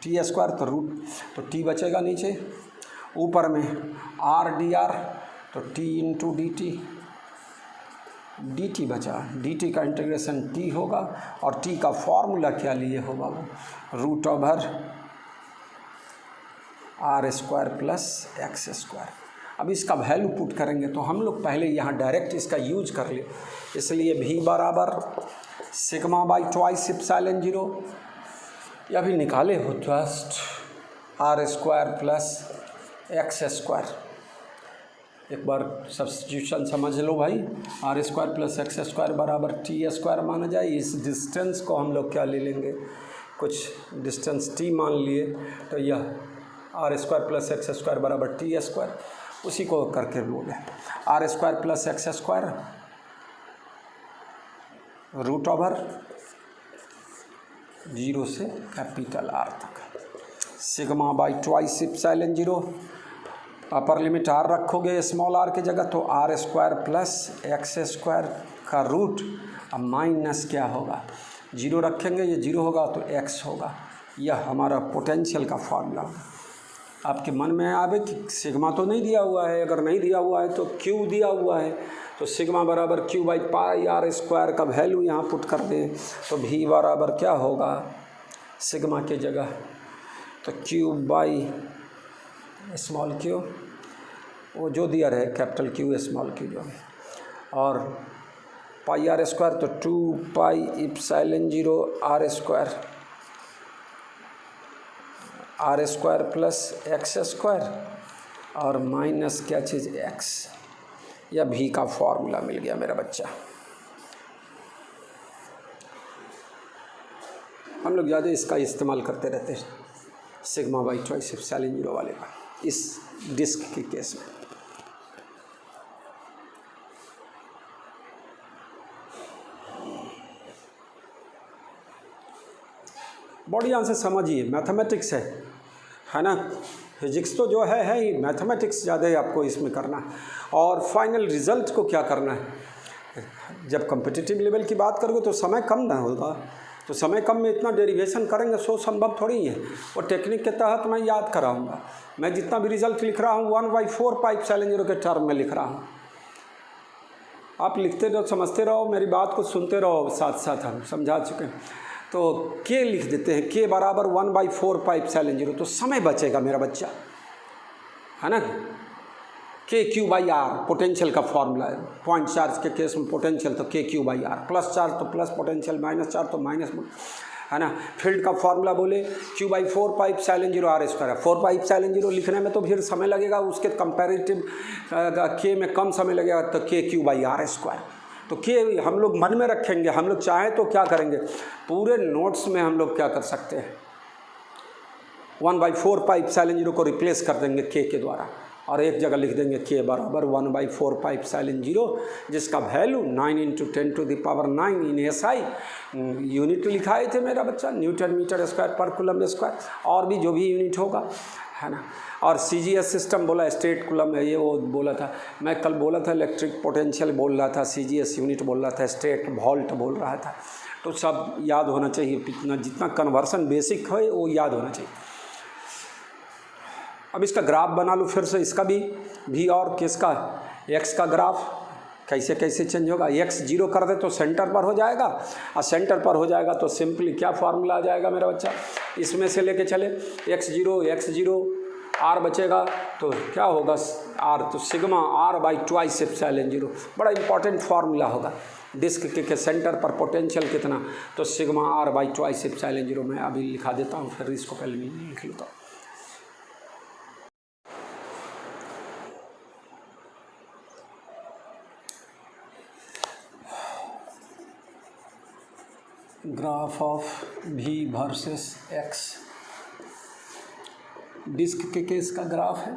T square, तो रूट, तो टी बचेगा नीचे, ऊपर में आर डी आर तो T into D T, D T बचा, डी टी का इंटीग्रेशन टी होगा, और टी का फॉर्मूला क्या लिए होगा वो, root over R square plus x square. अब इसका वैल्यू पुट करेंगे तो हम लोग पहले यहाँ डायरेक्ट इसका यूज कर ले, इसलिए v बराबर सिग्मा बाई ट्वाइस एप्सिलॉन 0, या भी निकाले हो just R square plus x square. एक बार सब्स्टिट्यूशन समझ लो भाई, R square plus x square बराबर टी स्क्वायर माना जाए। इस डिस्टेंस को हम लोग क्या ले लेंगे, कुछ डिस्टेंस टी मान लिए, तो यह R square plus x square बराबर टी स्क्वायर, उसी को करके बोले R square plus x square root over 0 से कैपिटल आर तक, sigma by twice epsilon 0, upper limit R रखोगे स्मॉल आर की जगह, तो R square plus x square का रूट, अब माइनस क्या होगा, 0 रखेंगे, ये 0 होगा तो x होगा। यह हमारा पोटेंशियल का फॉर्मूला होगा। आपके मन में आवे कि सिग्मा तो नहीं दिया हुआ है, अगर नहीं दिया हुआ है तो क्यू दिया हुआ है, तो सिग्मा बराबर Q by pi R square का वैल्यू यहाँ पुट कर दें, तो v बराबर क्या होगा, सिग्मा के जगह तो क्यू बाई स्मॉल क्यू, वो जो दिया रहे कैपिटल क्यू स्मॉल क्यू जो है, और पाई आर स्क्वायर तो 2 pi epsilon 0 are square, R square plus x square और माइनस क्या चीज़ x, या v का फॉर्मूला मिल गया मेरा बच्चा। हम लोग ज़्यादा इसका इस्तेमाल करते रहते हैं, सिग्मा बाई ट्वाइस एप्सिलॉन 0 वाले का, इस डिस्क के केस में। बढ़िया से समझिए, मैथमेटिक्स है ना, फिजिक्स तो जो है ही, मैथमेटिक्स ज़्यादा ही आपको इसमें करना है। और फाइनल रिज़ल्ट को क्या करना है, जब कॉम्पिटिटिव लेवल की बात करोगे तो समय कम ना होगा, तो समय कम में इतना डेरिवेशन करेंगे सो संभव थोड़ी है। और टेक्निक के तहत मैं याद कराऊंगा, मैं जितना भी रिजल्ट लिख रहा हूँ 1/4 पाई एप्सिलॉन 0 के टर्म में लिख रहा हूँ। आप लिखते रहो, समझते रहो, मेरी बात को सुनते रहो, साथ साथ हम समझा चुके हैं। तो के लिख देते हैं, के बराबर 1/4 पाई एप्सिलॉन 0, तो समय बचेगा मेरा बच्चा, है ना। K Q by R potential का फॉर्मूला है, पॉइंट चार्ज के केस में पोटेंशियल तो K Q by R, plus charge तो प्लस पोटेंशियल, माइनस चार्ज तो माइनस, है ना। फील्ड का फॉर्मूला बोले Q/4 pi epsilon 0 are square है। 4 पाई एप्सिलॉन 0 लिखने में तो फिर समय लगेगा, उसके कंपैरेटिव के में कम समय लगेगा, तो K Q by are square. तो के हम लोग मन में रखेंगे, हम लोग चाहें तो क्या करेंगे, पूरे नोट्स में हम लोग क्या कर सकते हैं, 1/4 पाई एप्सिलॉन 0 को रिप्लेस कर देंगे के द्वारा, और एक जगह लिख देंगे के बराबर 1/4 पाई एप्सिलॉन 0, जिसका वैल्यू 9 × 10⁹ इन एसआई यूनिट लिखाए थे मेरा बच्चा, न्यूटन मीटर स्क्वायर पर कूलम स्क्वायर, और भी जो भी यूनिट होगा, है ना। और सीजीएस सिस्टम बोला, स्टेट कूलम है, ये वो बोला था, मैं कल बोला था इलेक्ट्रिक पोटेंशियल बोल रहा था, सीजीएस यूनिट बोल रहा था, स्टेट वोल्ट बोल रहा था। तो सब याद होना चाहिए, जितना कन्वर्सन बेसिक है वो याद होना चाहिए। अब इसका ग्राफ बना लो फिर से, इसका भी और किसका, एक्स का ग्राफ कैसे कैसे चेंज होगा। एक्स 0 कर दे तो सेंटर पर हो जाएगा, और सेंटर पर हो जाएगा तो सिंपली क्या फार्मूला आ जाएगा मेरा बच्चा, इसमें से लेके चले x0 आर बचेगा तो क्या होगा आर, तो सिग्मा r/2 एप्सिलॉन 0, बड़ा इंपॉर्टेंट फार्मूला होगा। डिस्क के सेंटर पर पोटेंशियल कितना, तो सिग्मा r/2 एप्सिलॉन 0। मैं अभी लिखा देता हूँ, फिर इसको पहले नहीं लिख लेता हूँ। Graph of V versus X, disc के केस का ग्राफ है।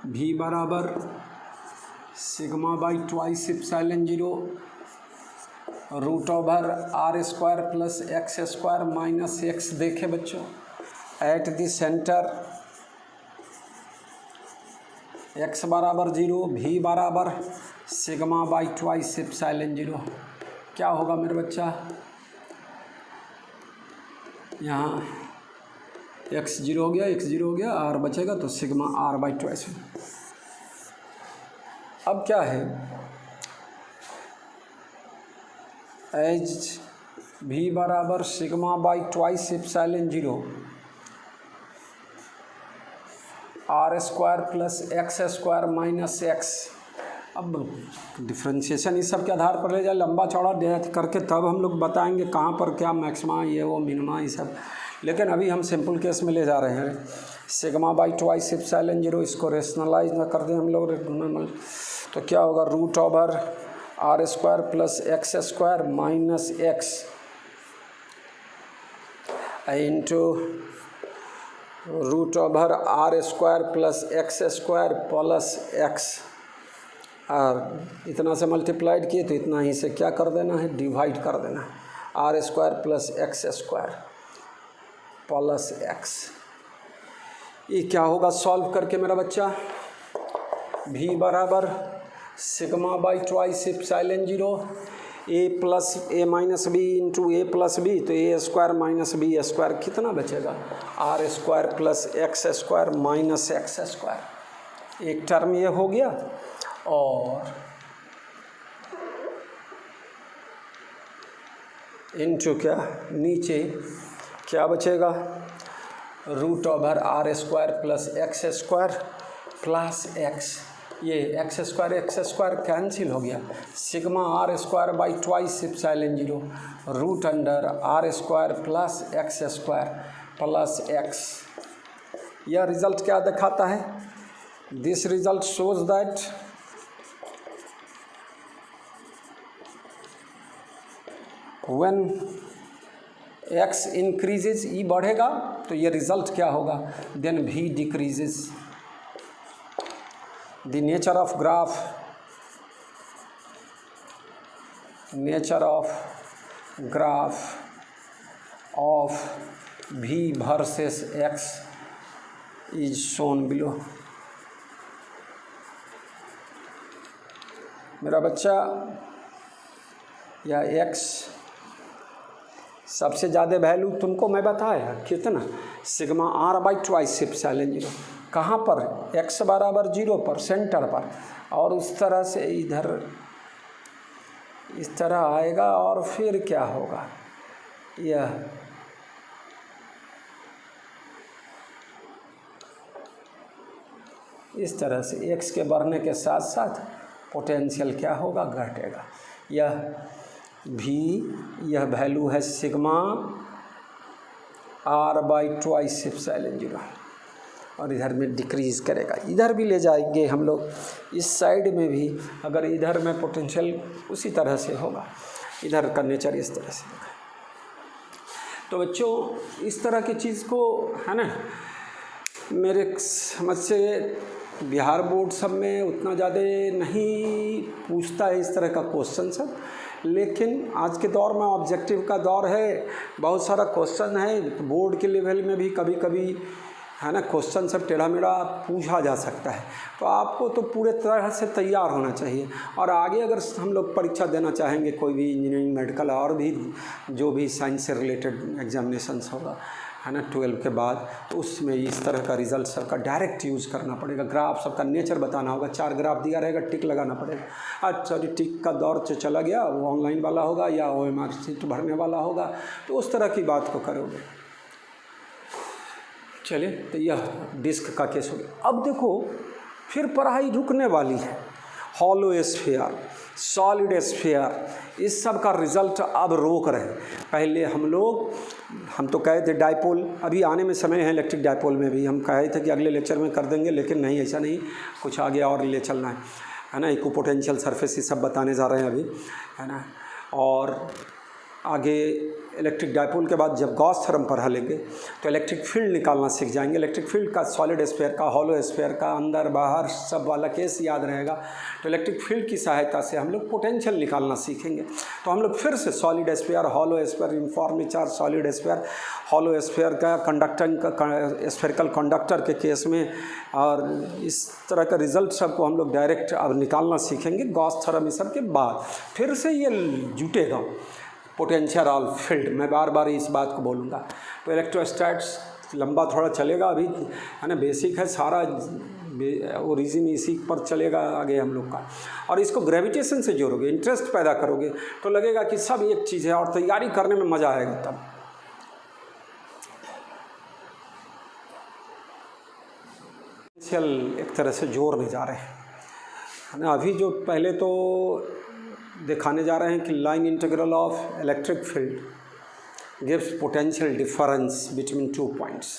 V बराबर sigma by twice epsilon 0 root over R square plus x square minus X. देखे बच्चों, एट द सेंटर x बराबर 0, V बराबर सिग्मा बाई ट्वाइस एप्सिलॉन 0। क्या होगा मेरे बच्चा, यहाँ x 0 हो गया, x 0 हो गया, r बचेगा तो सिग्मा r बाई ट्वाइस। अब क्या है, एज V बराबर sigma by twice epsilon 0 R square plus x square minus x. अब डिफ्रेंशिएशन इस सब के आधार पर ले जाए, लंबा चौड़ा करके तब हम लोग बताएंगे कहाँ पर क्या मैक्सिमा, ये वो मिनिमा, ये सब। लेकिन अभी हम सिंपल केस में ले जा रहे हैं। सिग्मा बाई ट्वाइस एप्सिलॉन 0, इसको रेशनलाइज ना कर दें हम लोग नॉर्मल, तो क्या होगा, root over R square plus x square minus X into root over R square plus x square plus X. और इतना से मल्टीप्लाइड किए तो इतना ही से क्या कर देना है, डिवाइड कर देना है। R square plus x square plus X. ये क्या होगा सॉल्व करके मेरा बच्चा, V बराबर sigma by twice epsilon 0 a plus a minus B into A plus B, तो a square minus B square कितना बचेगा, R square plus x square minus X square. एक टर्म ये हो गया, और इंटू क्या नीचे क्या बचेगा, root over R square plus x square plus X. ये एक्स स्क्वायर कैंसिल हो गया, sigma R square by twice epsilon 0 root under R square plus x square plus x. यह रिजल्ट क्या दिखाता है, this result shows that when x increases, E बढ़ेगा तो ये रिजल्ट क्या होगा, then v decreases. The nature of graph, nature of graph of v versus x is shown below. मेरा बच्चा, या x सबसे ज़्यादा वैल्यू तुमको मैं बताया कितना, sigma R by twice epsilon 0, कहाँ पर, x बराबर 0 पर, सेंटर पर, और उस तरह से इधर इस तरह आएगा, और फिर क्या होगा, यह इस तरह से x के बढ़ने के साथ साथ पोटेंशियल क्या होगा, घटेगा। यह v, यह वैल्यू है sigma R by twice epsilon 0, और इधर में डिक्रीज़ करेगा। इधर भी ले जाएंगे हम लोग, इस साइड में भी अगर इधर में पोटेंशियल उसी तरह से होगा, इधर का नेचर इस तरह से होगा। तो बच्चों इस तरह की चीज़ को है ना, मेरे समझ से बिहार बोर्ड सब में उतना ज़्यादा नहीं पूछता है इस तरह का क्वेश्चन सब, लेकिन आज के दौर में ऑब्जेक्टिव का दौर है, बहुत सारा क्वेश्चन है, बोर्ड के लेवल में भी कभी कभी है ना क्वेश्चन सब टेढ़ा मेढ़ा पूछा जा सकता है। तो आपको तो पूरे तरह से तैयार होना चाहिए, और आगे अगर हम लोग परीक्षा देना चाहेंगे, कोई भी इंजीनियरिंग, मेडिकल और भी जो भी साइंस से रिलेटेड एग्जामिनेशंस होगा है ना 12 के बाद, तो उसमें इस तरह का रिजल्ट सबका डायरेक्ट यूज़ करना पड़ेगा। ग्राफ सबका नेचर बताना होगा, 4 ग्राफ दिया रहेगा, टिक लगाना पड़ेगा। अच्छा जी, टिक का दौर जो चला गया वो ऑनलाइन वाला होगा या OMR शीट भरने वाला होगा, तो उस तरह की बात को करोगे। चलिए, तो यह डिस्क का केस हो गया। अब देखो फिर पढ़ाई रुकने वाली है। हॉलो स्फीयर, सॉलिड स्फीयर, इस सब का रिज़ल्ट अब रोक रहे हैं। पहले हम तो कहे थे डाइपोल, अभी आने में समय है इलेक्ट्रिक डाइपोल में भी, हम कहे थे कि अगले लेक्चर में कर देंगे, लेकिन नहीं, ऐसा नहीं, कुछ आगे और ले चलना है ना। इक्विपोटेंशियल सरफेस ये सब बताने जा रहे हैं अभी, है ना। और आगे इलेक्ट्रिक डायपोल के बाद जब गॉस थ्योरम पर हलेंगे तो इलेक्ट्रिक फील्ड निकालना सीख जाएंगे। इलेक्ट्रिक फील्ड का सॉलिड स्फीयर का, हॉलो स्फीयर का, अंदर बाहर सब वाला केस याद रहेगा। तो इलेक्ट्रिक फील्ड की सहायता से हम लोग पोटेंशियल निकालना सीखेंगे। तो हम लोग फिर से solid sphere, hollow sphere, uniformly charge solid sphere, hollow sphere का, स्फेरिकल कंडक्टर के केस में, और इस तरह का रिजल्ट सबको हम लोग डायरेक्ट अब निकालना सीखेंगे गॉस थ्योरम इस सब के बाद। फिर से ये जुटेगा पोटेंशियल और फील्ड। मैं बार बार इस बात को बोलूँगा। तो इलेक्ट्रोस्टैट्स लंबा थोड़ा चलेगा अभी, है ना, बेसिक है सारा, ओरिजिन इसी पर चलेगा आगे हम लोग का। और इसको ग्रेविटेशन से जोड़ोगे, इंटरेस्ट पैदा करोगे तो लगेगा कि सब एक चीज़ है और तैयारी करने में मज़ा आएगा तब। एक तरह से जोड़ने जा रहे हैं, है ना। अभी जो पहले तो दिखाने जा रहे हैं कि line integral of electric field gives potential difference between 2 points.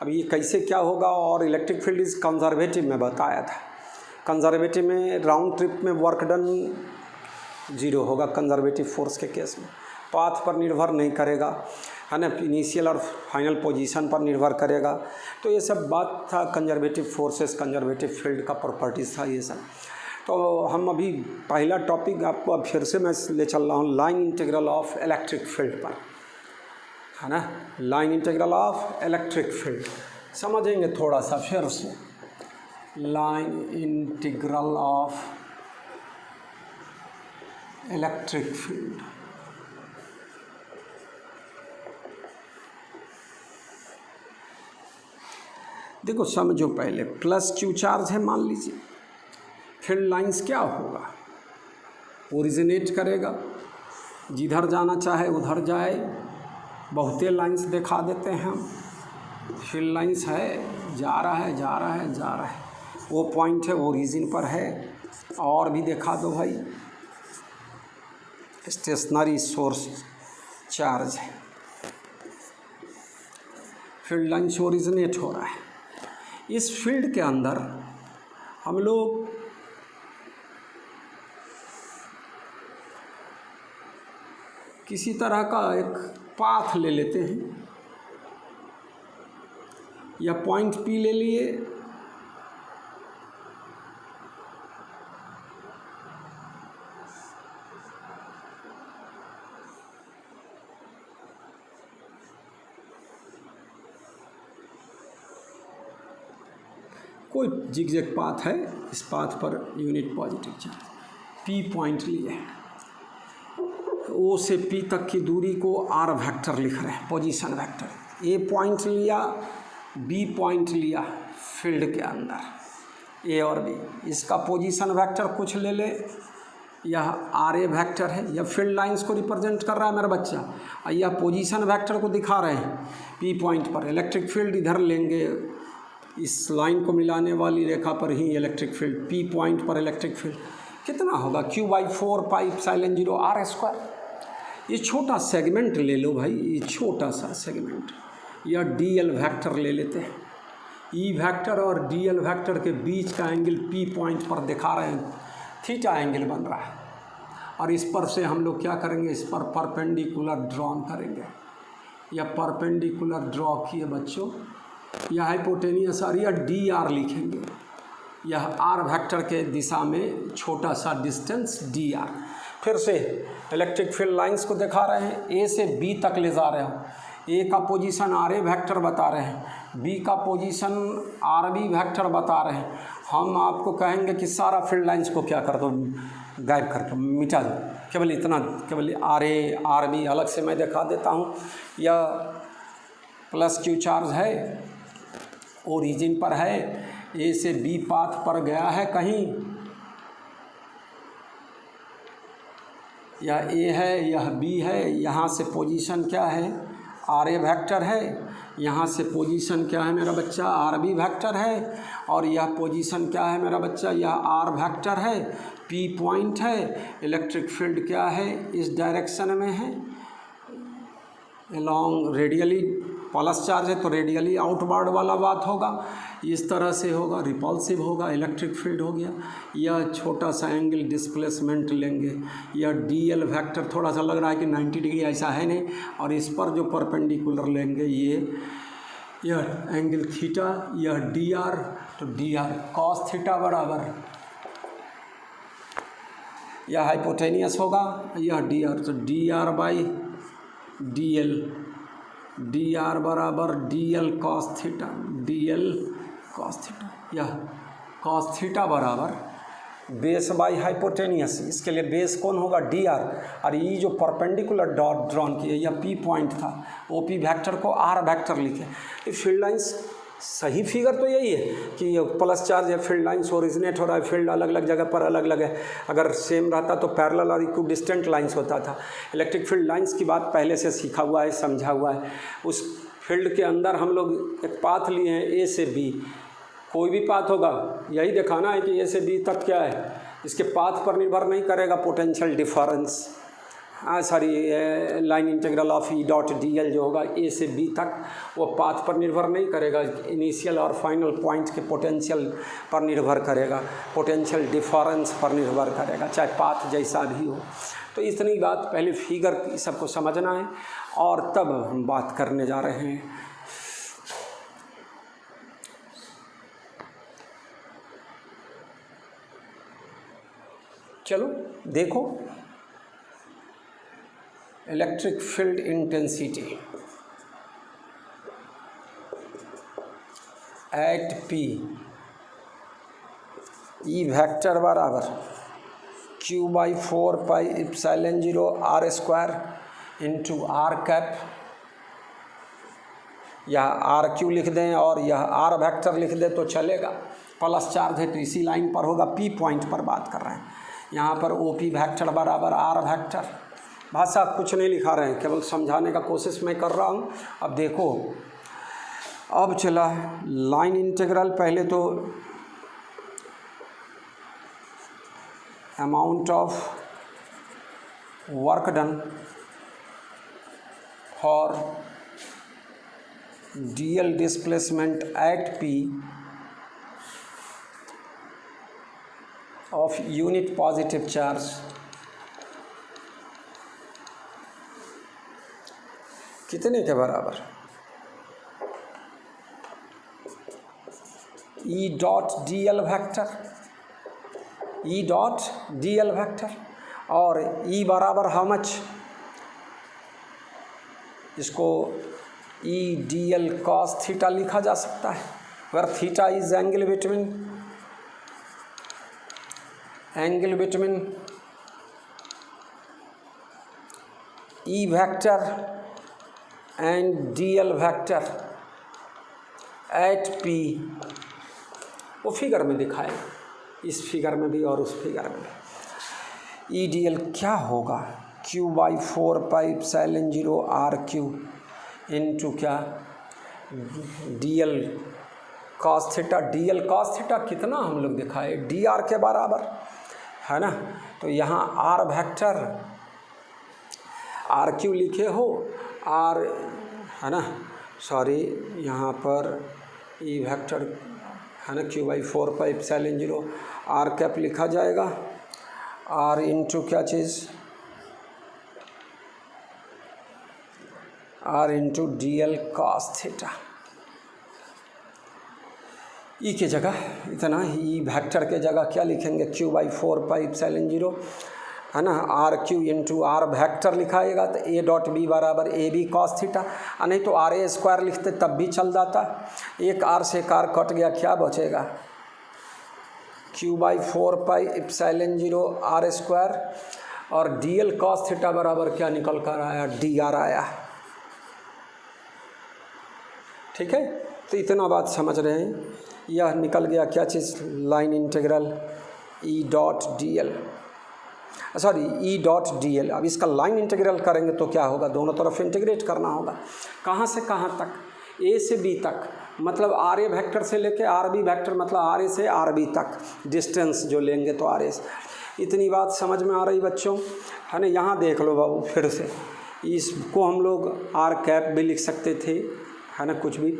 अब ये कैसे क्या होगा, और इलेक्ट्रिक फील्ड इज़ कंजर्वेटिव में बताया था। कंजर्वेटिव में राउंड ट्रिप में वर्क डन 0 होगा कंजर्वेटिव फोर्स के केस में, पाथ पर निर्भर नहीं करेगा, है ना, इनिशियल और फाइनल पोजीशन पर निर्भर करेगा। तो ये सब बात था, कंजर्वेटिव फोर्सेस, कंजर्वेटिव फील्ड का प्रॉपर्टीज़ था ये सब। तो हम अभी पहला टॉपिक आपको अब फिर से मैं ले चल रहा हूँ line integral of electric field पर, है ना। Line integral of electric field समझेंगे थोड़ा सा फिर से। Line integral of electric field, देखो समझो पहले, प्लस क्यू चार्ज है मान लीजिए। फील्ड लाइंस क्या होगा, ओरिजिनेट करेगा, जिधर जाना चाहे उधर जाए। बहुते लाइंस दिखा देते हैं हम, फील्ड लाइंस है, जा रहा है जा रहा है जा रहा है, वो पॉइंट है ओरिजिन पर है। और भी दिखा दो भाई, स्टेशनरी सोर्स चार्ज है, फील्ड लाइंस ओरिजिनेट हो रहा है। इस फील्ड के अंदर हम लोग किसी तरह का एक पाथ ले लेते हैं, या पॉइंट पी ले लिए, कोई जिगजैग पाथ है, इस path per unit positive charge, P point लिए है, ओ से पी तक की दूरी को आर वेक्टर लिख रहे हैं, पोजीशन वेक्टर। ए पॉइंट लिया, बी पॉइंट लिया फील्ड के अंदर, ए और बी, इसका पोजीशन वेक्टर कुछ ले ले, यह आर ए वेक्टर है, यह फील्ड लाइंस को रिप्रेजेंट कर रहा है मेरा बच्चा, और यह पोजीशन वेक्टर को दिखा रहे हैं पी पॉइंट पर। इलेक्ट्रिक फील्ड इधर लेंगे, इस लाइन को मिलाने वाली रेखा पर ही इलेक्ट्रिक फील्ड, पी पॉइंट पर इलेक्ट्रिक फील्ड कितना होगा, Q/4 पाई एप्सिलॉन 0 R स्क्वायर। ये छोटा सेगमेंट ले लो भाई, ये छोटा सा सेगमेंट, या DL वेक्टर ले लेते हैं। ई वेक्टर और DL वेक्टर के बीच का एंगल पी पॉइंट पर दिखा रहे हैं, थीटा एंगल बन रहा है। और इस पर से हम लोग क्या करेंगे, इस पर परपेंडिकुलर ड्रॉन करेंगे, या परपेंडिकुलर ड्रॉ किए बच्चों, यह हाइपोटेनियस और यह DR लिखेंगे, यह R वेक्टर के दिशा में छोटा सा डिस्टेंस DR। फिर से इलेक्ट्रिक फील्ड लाइंस को दिखा रहे हैं, ए से बी तक ले जा रहे हो, ए का पोजीशन RA वेक्टर बता रहे हैं, बी का पोजीशन RB वेक्टर बता रहे हैं। हम आपको कहेंगे कि सारा फील्ड लाइंस को क्या कर दो, गायब करके मिटा दो, केवल इतना, केवल RA RB अलग से मैं दिखा देता हूँ। यह प्लस क्यू चार्ज है, ओरिजिन पर है, ए से बी पाथ पर गया है कहीं, यह ए है, यह बी है, यहाँ से पोजीशन क्या है, RA वेक्टर है, यहाँ से पोजीशन क्या है मेरा बच्चा, RB वेक्टर है, और यह पोजीशन क्या है मेरा बच्चा, यह R वेक्टर है, P पॉइंट है। इलेक्ट्रिक फील्ड क्या है, इस डायरेक्शन में है, अलॉन्ग रेडियली प्लस चार्ज है तो रेडियली आउटवर्ड वाला बात होगा, इस तरह से होगा, रिपल्सिव होगा, इलेक्ट्रिक फील्ड हो गया। यह छोटा सा एंगल डिस्प्लेसमेंट लेंगे, यह डीएल वेक्टर थोड़ा सा लग रहा है कि 90 डिग्री, ऐसा है नहीं, और इस पर जो परपेंडिकुलर लेंगे यह एंगल थीटा, यह डी आर, तो डी आर कॉस थीटा बराबर यह हाइपोटेनियस होगा, यह डी आर, तो d are by d l, d r बराबर d L cos theta, d L cos theta, यह कॉस थीटा बराबर बेस बाई हाइपोटेनियस। इसके लिए बेस कौन होगा? डी आर, और ये जो परपेंडिकुलर डॉट ड्रॉन किए यह पी पॉइंट था, ओ पी वेक्टर को आर वेक्टर लिखे। ये फील्ड लाइंस सही फिगर तो यही है कि ये प्लस चार्ज है, फील्ड लाइंस ओरिजिनेट हो रहा है, फील्ड अलग अलग जगह पर अलग अलग है। अगर सेम रहता तो पैरेलल और इक्विडिस्टेंट लाइंस होता था। इलेक्ट्रिक फील्ड लाइंस की बात पहले से सीखा हुआ है, समझा हुआ है। उस फील्ड के अंदर हम लोग एक पाथ लिए हैं ए से बी, कोई भी पाथ होगा, यही दिखाना है कि ए से बी तक क्या है, इसके पाथ पर निर्भर नहीं करेगा potential difference, line integral of E dot D L जो होगा ए से बी तक, वो पाथ पर निर्भर नहीं करेगा, इनिशियल और फाइनल पॉइंट के पोटेंशियल पर निर्भर करेगा, पोटेंशियल डिफरेंस पर निर्भर करेगा, चाहे पाथ जैसा भी हो। तो इतनी बात पहले फिगर सबको समझना है, और तब हम बात करने जा रहे हैं। चलो देखो, electric field intensity at P, E vector बराबर Q by 4 pi epsilon 0 are square into r cap, यह आर क्यू लिख दें और यह आर वेक्टर लिख दें तो चलेगा। प्लस चार्ज है तो इसी लाइन पर होगा, पी पॉइंट पर बात कर रहे हैं। यहाँ पर ओ पी वेक्टर बराबर आर वेक्टर, भाषा कुछ नहीं लिखा रहे हैं, केवल समझाने का कोशिश मैं कर रहा हूँ। अब देखो, अब चला लाइन इंटीग्रल, पहले तो amount of work done for DL displacement at P of unit positive charge कितने के बराबर? E dot D L vector, E dot D L vector, और ई बराबर हाउ मच? इसको E D L cos theta लिखा जा सकता है, where theta is angle between E vector and D L vector at P. वो figure में दिखाए, इस फिगर में भी और उस फिगर में भी। ई डी एल क्या होगा? Q by 4 pi epsilon 0 r q into क्या d L cos theta. D L cos theta कितना हम लोग दिखाए? डी आर के बराबर है ना। तो यहाँ आर वेक्टर आर क्यू लिखे हो, आर है ना, सॉरी यहाँ पर ई वेक्टर है ना, q by 4 pi epsilon 0 r cap लिखा जाएगा, आर इंटू क्या चीज़, r into d L cos theta. E के जगह इतना, ई वेक्टर के जगह क्या लिखेंगे? क्यू बाई 4 पाई एप्सिलॉन 0 है ना, r q into r vector लिखाएगा तो ए डॉट बी बराबर ए बी कॉस थीटा, नहीं तो आर ए स्क्वायर लिखते तब भी चल जाता। एक आर से कार कट गया, क्या बचेगा? Q by 4 pi epsilon 0 are square, और डी एल कॉस थीटा बराबर क्या निकल कर आया? डी आर आया। ठीक है, तो इतना बात समझ रहे हैं। यह निकल गया क्या चीज़? Line integral E dot D l, sorry E dot D l. अब इसका लाइन इंटीग्रल करेंगे तो क्या होगा? दोनों तरफ इंटीग्रेट करना होगा। कहाँ से कहाँ तक? ए से बी तक, मतलब आर ए वेक्टर से लेके आर बी वेक्टर, मतलब आर ए से आर बी तक डिस्टेंस जो लेंगे तो आर ए से। इतनी बात समझ में आ रही बच्चों, है ना। यहाँ देख लो बाबू फिर से, इसको हम लोग आर कैप भी लिख सकते थे, है ना, कुछ भी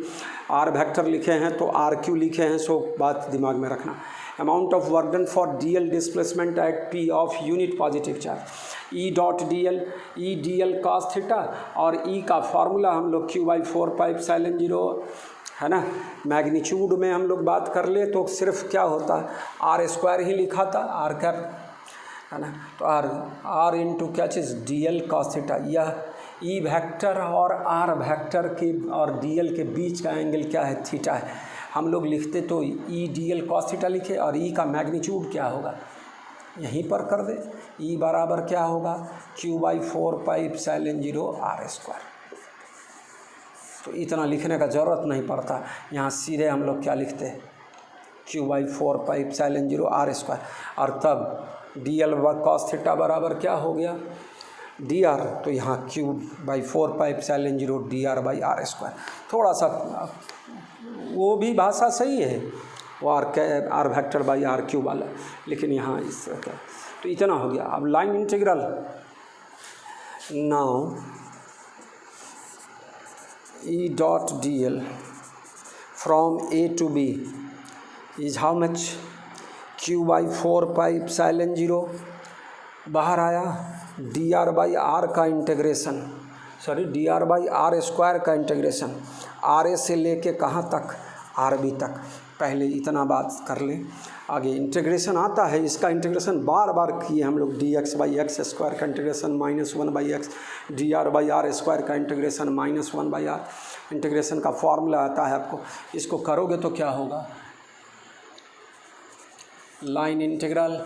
आर वेक्टर लिखे हैं तो आर क्यू लिखे हैं, सो बात दिमाग में रखना। Amount of work done for DL displacement at P of unit positive charge, E dot DL, E DL cos theta, और ई का फार्मूला हम लोग क्यू बाई 4πε0, है ना। मैग्नीट्यूड में हम लोग बात कर ले तो सिर्फ क्या होता है, आर स्क्वायर ही लिखा था, आर कैप, है ना। तो आर इंटू क्या चीज़, डी एल कॉस थीटा। यह ई वेक्टर और आर वेक्टर के और डी एल के बीच का एंगल क्या है, थीटा है। हम लोग लिखते तो ई डी एल कॉस थीटा लिखे, और ई का मैग्नीट्यूड क्या होगा यहीं पर कर दे, ई बराबर क्या होगा, क्यू बाई 4πε0 आर स्क्वायर। तो इतना लिखने का ज़रूरत नहीं पड़ता, यहाँ सीधे हम लोग क्या लिखते हैं, क्यू बाई 4πε0 आर स्क्वायर। और तब डी एल कॉस थीटा बराबर क्या हो गया, डी आर, तो यहाँ q by 4πε0 d are by are square. थोड़ा सा वो भी भाषा सही है, वो r vector by r q वाला, लेकिन यहाँ इस तरह का। तो इतना हो गया। अब line integral, now E dot dl from A to B is how much, Q by 4πε0, बाहर आया dr बाई आर का integration, sorry dr by are square का इंटीग्रेशन, आर ए से लेके कहाँ तक, आर बी तक। पहले इतना बात कर लें, आगे इंटीग्रेशन आता है, इसका इंटीग्रेशन बार बार किए हम लोग, d x by x square का integration -1 by x, d are by are square का इंटीग्रेशन -1 बाई आर। इंटीग्रेशन का फॉर्मूला आता है आपको, इसको करोगे तो क्या होगा, लाइन इंटीग्रल,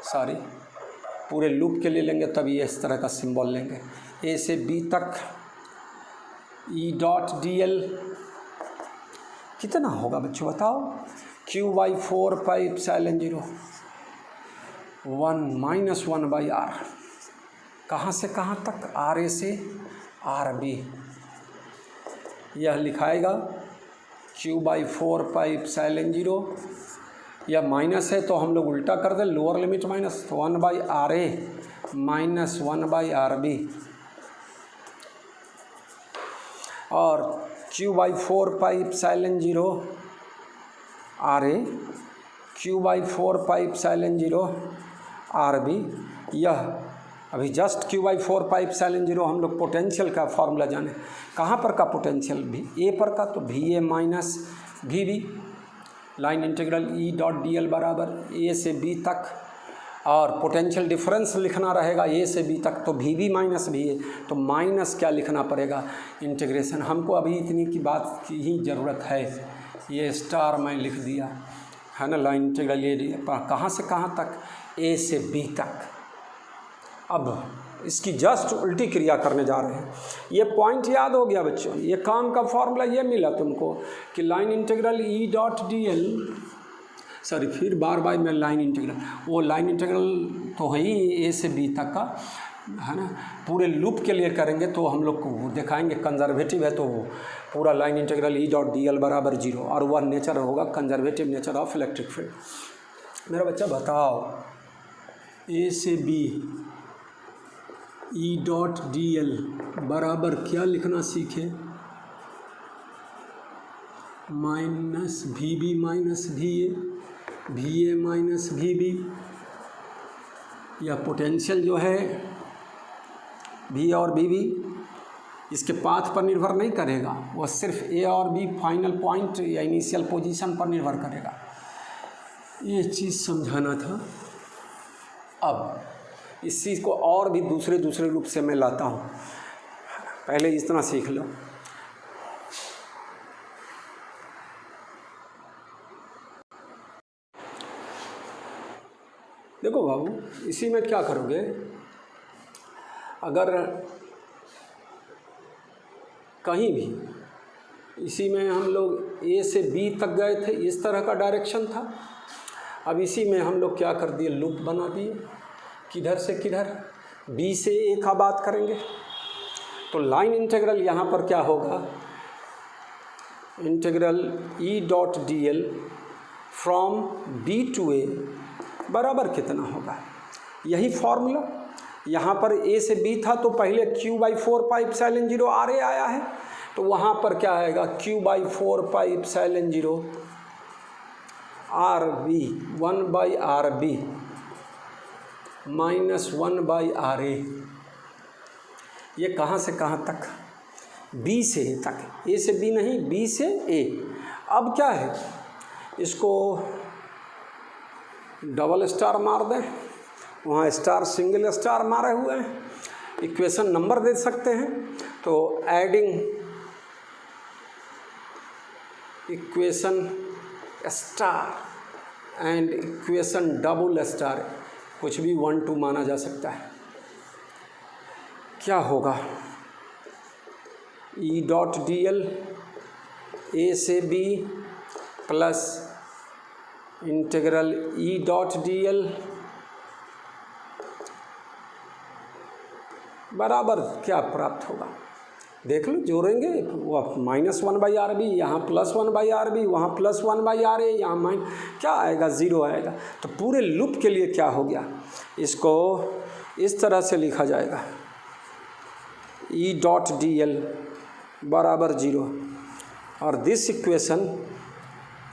सॉरी पूरे लूप के लिए लेंगे तब ये इस तरह का सिंबल लेंगे, ए से बी तक ई डॉट डी एल कितना होगा बच्चों बताओ, क्यू बाई 4πε0 1 - 1 बाई आर, कहाँ से कहाँ तक, आर ए से आर बी। यह लिखाएगा क्यू बाई 4πε0, या माइनस है तो हम लोग उल्टा कर दें, लोअर लिमिट माइनस, तो 1 by r a minus 1 by r b, और q by 4πε0 r a, q by 4πε0 r b. यह अभी जस्ट क्यू बाई 4πε0 हम लोग पोटेंशियल का फॉर्मूला जाने, कहाँ पर का पोटेंशियल, भी ए पर का, तो V A minus V B. Line integral E dot D L बराबर ए से बी तक, और पोटेंशियल डिफरेंस लिखना रहेगा ए से बी तक, तो भी बी माइनस भी ए, तो माइनस क्या लिखना पड़ेगा, इंटीग्रेशन। हमको अभी इतनी की बात की ही ज़रूरत है, ये स्टार मैं लिख दिया है ना। लाइन इंटीग्रल ये कहाँ से कहाँ तक, ए से बी तक। अब इसकी जस्ट उल्टी क्रिया करने जा रहे हैं, ये पॉइंट याद हो गया बच्चों, ये काम का फॉर्मूला ये मिला तुमको कि line integral E dot D l, sorry फिर बार बार मैं लाइन इंटीग्रल, वो लाइन इंटीग्रल तो है ही ए से बी तक का, है ना। पूरे लूप के लिए करेंगे तो हम लोग को दिखाएंगे कंजर्वेटिव है, तो वो पूरा line integral E dot D L बराबर 0, और वह नेचर होगा conservative nature of electric field. मेरा बच्चा बताओ, ए से B E dot D L बराबर क्या लिखना सीखे, minus V B minus V A minus V B. यह पोटेंशियल जो है भी और बी बी इसके पाथ पर निर्भर नहीं करेगा, वह सिर्फ ए और बी फाइनल पॉइंट या इनिशियल पोजीशन पर निर्भर करेगा। ये चीज़ समझाना था। अब इस चीज़ को और भी दूसरे रूप से मैं लाता हूँ, पहले इतना सीख लो। देखो बाबू, इसी में क्या करोगे, अगर कहीं भी इसी में हम लोग ए से बी तक गए थे, इस तरह का डायरेक्शन था। अब इसी में हम लोग क्या कर दिए, लूप बना दिए, किधर से किधर, बी से ए का बात करेंगे। तो लाइन इंटीग्रल यहाँ पर क्या होगा, integral E dot D l from b to a बराबर कितना होगा, यही फॉर्मूला। यहाँ पर ए से बी था तो पहले क्यू बाई 4πε0 आर ए आया है, तो वहाँ पर क्या आएगा, q/4πε0 RB 1/RB minus 1/RA। ये कहाँ से कहाँ तक, B से A तक, A से B नहीं, B से A। अब क्या है, इसको डबल स्टार मार दें, वहाँ स्टार सिंगल स्टार मारे हुए हैं, इक्वेशन नंबर दे सकते हैं। तो adding equation star and equation double star, कुछ भी 1 2 माना जा सकता है। क्या होगा, E.dl A से B प्लस इंटीग्रल E.dl बराबर क्या प्राप्त होगा, देख लो, जोड़ेंगे, वो -1/RB, यहाँ +1/RB, वहाँ +1/RA, यहाँ क्या आएगा, 0 आएगा। तो पूरे लूप के लिए क्या हो गया, इसको इस तरह से लिखा जाएगा, E.dl बराबर 0, और this equation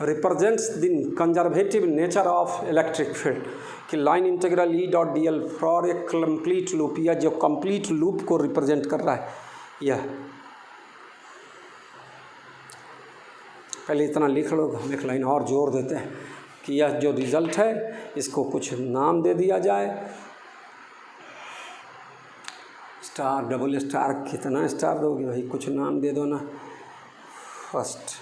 represents the conservative nature of electric field, कि line integral E.dl for a complete loop, या जो कंप्लीट लूप को रिप्रेजेंट कर रहा है यह। पहले इतना लिख लो, हम एक लाइन और जोड़ देते हैं कि यह जो रिजल्ट है इसको कुछ नाम दे दिया जाए, स्टार डबल स्टार, कितना स्टार दोगे भाई, कुछ नाम दे दो ना। फर्स्ट,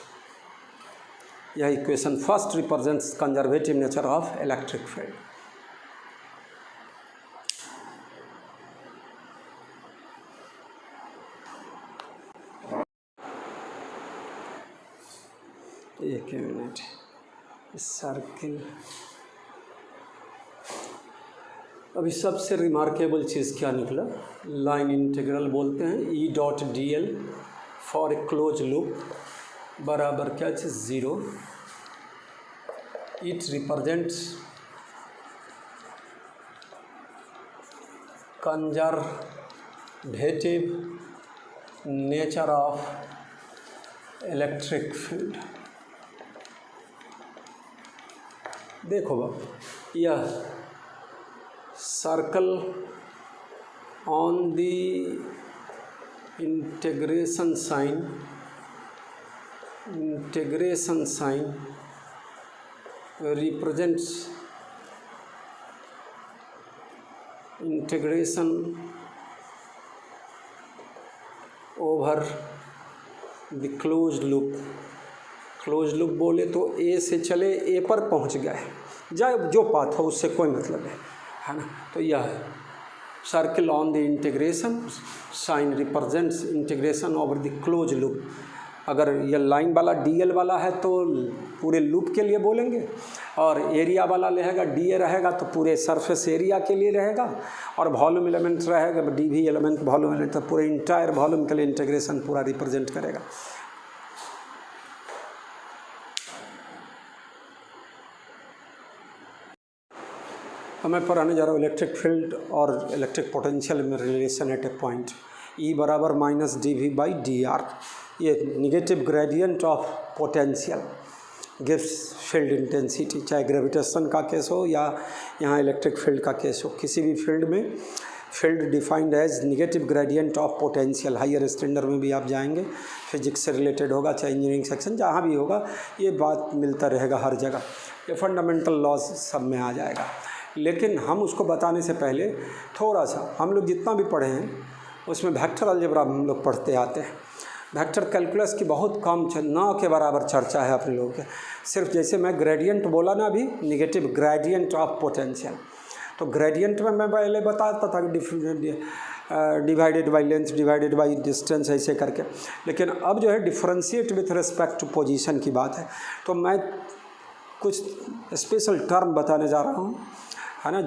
यह equation first represents conservative nature of electric field. एक मिनट, सर्किल, अभी सबसे रिमार्केबल चीज़ क्या निकला, लाइन इंटीग्रल बोलते हैं, E.dl for A close loop बराबर क्या चीज़, 0। It represents conservative nature of electric field. देखो बाप, यह circle on the integration sign represents integration over the close loop. Close loop बोले तो ए से चले ए पर पहुंच गए, जाए जो पाथ हो उससे कोई मतलब है ना। तो यह circle on the integration sign represents integration over the close loop. अगर यह लाइन वाला डीएल वाला है तो पूरे लूप के लिए बोलेंगे, और एरिया वाला रहेगा डीए रहेगा तो पूरे सरफेस एरिया के लिए रहेगा, और वॉल्यूम एलिमेंट रहेगा डीवी एलिमेंट वॉल्यूम एलिमेंट, तो पूरे इंटायर वॉल्यूम के लिए इंटीग्रेशन पूरा रिप्रेजेंट करेगा। अब मैं पढ़ाने जा रहा हूँ इलेक्ट्रिक फील्ड और इलेक्ट्रिक पोटेंशियल में relation at a point. E बराबर -dV/dr, ये negative gradient of potential gives field intensity, चाहे ग्रेविटेशन का केस हो या यहाँ इलेक्ट्रिक फील्ड का केस हो, किसी भी फील्ड में field defined as negative gradient of potential. Higher standard में भी आप जाएंगे, फिजिक्स से रिलेटेड होगा, चाहे इंजीनियरिंग सेक्शन जहाँ भी होगा, ये बात मिलता रहेगा हर जगह, ये फंडामेंटल लॉज सब में आ जाएगा। लेकिन हम उसको बताने से पहले थोड़ा सा, हम लोग जितना भी पढ़े हैं उसमें वेक्टर अलजेब्रा हम लोग पढ़ते आते हैं। वेक्टर कैलकुलस की बहुत कम न के बराबर चर्चा है अपने लोगों के। सिर्फ जैसे मैं ग्रेडियंट बोला ना अभी, निगेटिव ग्रेडियंट ऑफ पोटेंशियल, तो ग्रेडियंट में मैं पहले बताता था कि divided by length divided by distance ऐसे करके, लेकिन अब जो है differentiate with respect to position की बात है, तो मैं कुछ स्पेशल टर्म बताने जा रहा हूँ, है ना,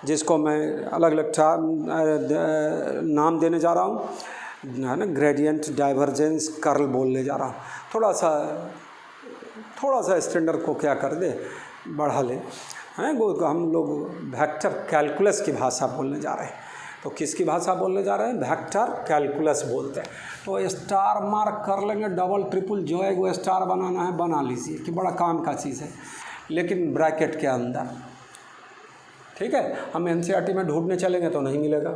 जिसको मैं अलग अलग नाम देने जा रहा हूँ, है ना। ग्रेडियंट, डाइवर्जेंस, कर्ल बोलने जा रहा हूँ। थोड़ा सा स्टैंडर्ड को क्या कर दे, बढ़ा ले, है वो हम लोग वेक्टर कैलकुलस की भाषा बोलने जा रहे हैं। तो किसकी भाषा बोलने जा रहे हैं? वेक्टर कैलकुलस बोलते हैं। तो स्टार मार्क कर लेंगे, डबल ट्रिपल जो है वो स्टार बनाना है बना लीजिए, कि बड़ा काम का चीज़ है, लेकिन ब्रैकेट के अंदर, ठीक है। हम एनसीईआरटी में ढूंढने चलेंगे तो नहीं मिलेगा,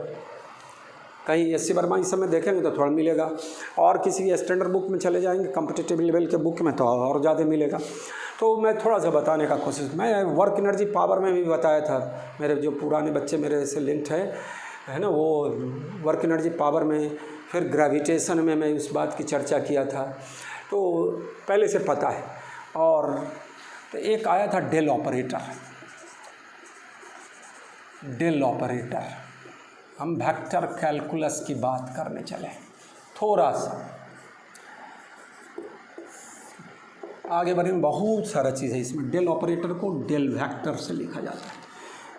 कहीं एससी वर्मा इस समय देखेंगे तो थोड़ा मिलेगा, और किसी स्टैंडर्ड बुक में चले जाएंगे कॉम्पिटिटिव लेवल के बुक में तो और ज़्यादा मिलेगा। तो मैं थोड़ा सा बताने का कोशिश, मैं वर्क एनर्जी पावर में भी बताया था, मेरे जो पुराने बच्चे मेरे से लिंक्ड है ना, वो वर्क एनर्जी पावर में, फिर ग्रेविटेशन में मैं उस बात की चर्चा किया था, तो पहले से पता है। और तो एक आया था डेल ऑपरेटर, डेल ऑपरेटर, हम वेक्टर कैलकुलस की बात करने चले, थोड़ा सा आगे बढ़े, बहुत सारा चीज़ है इसमें। डेल ऑपरेटर को डेल वेक्टर से लिखा जाता है,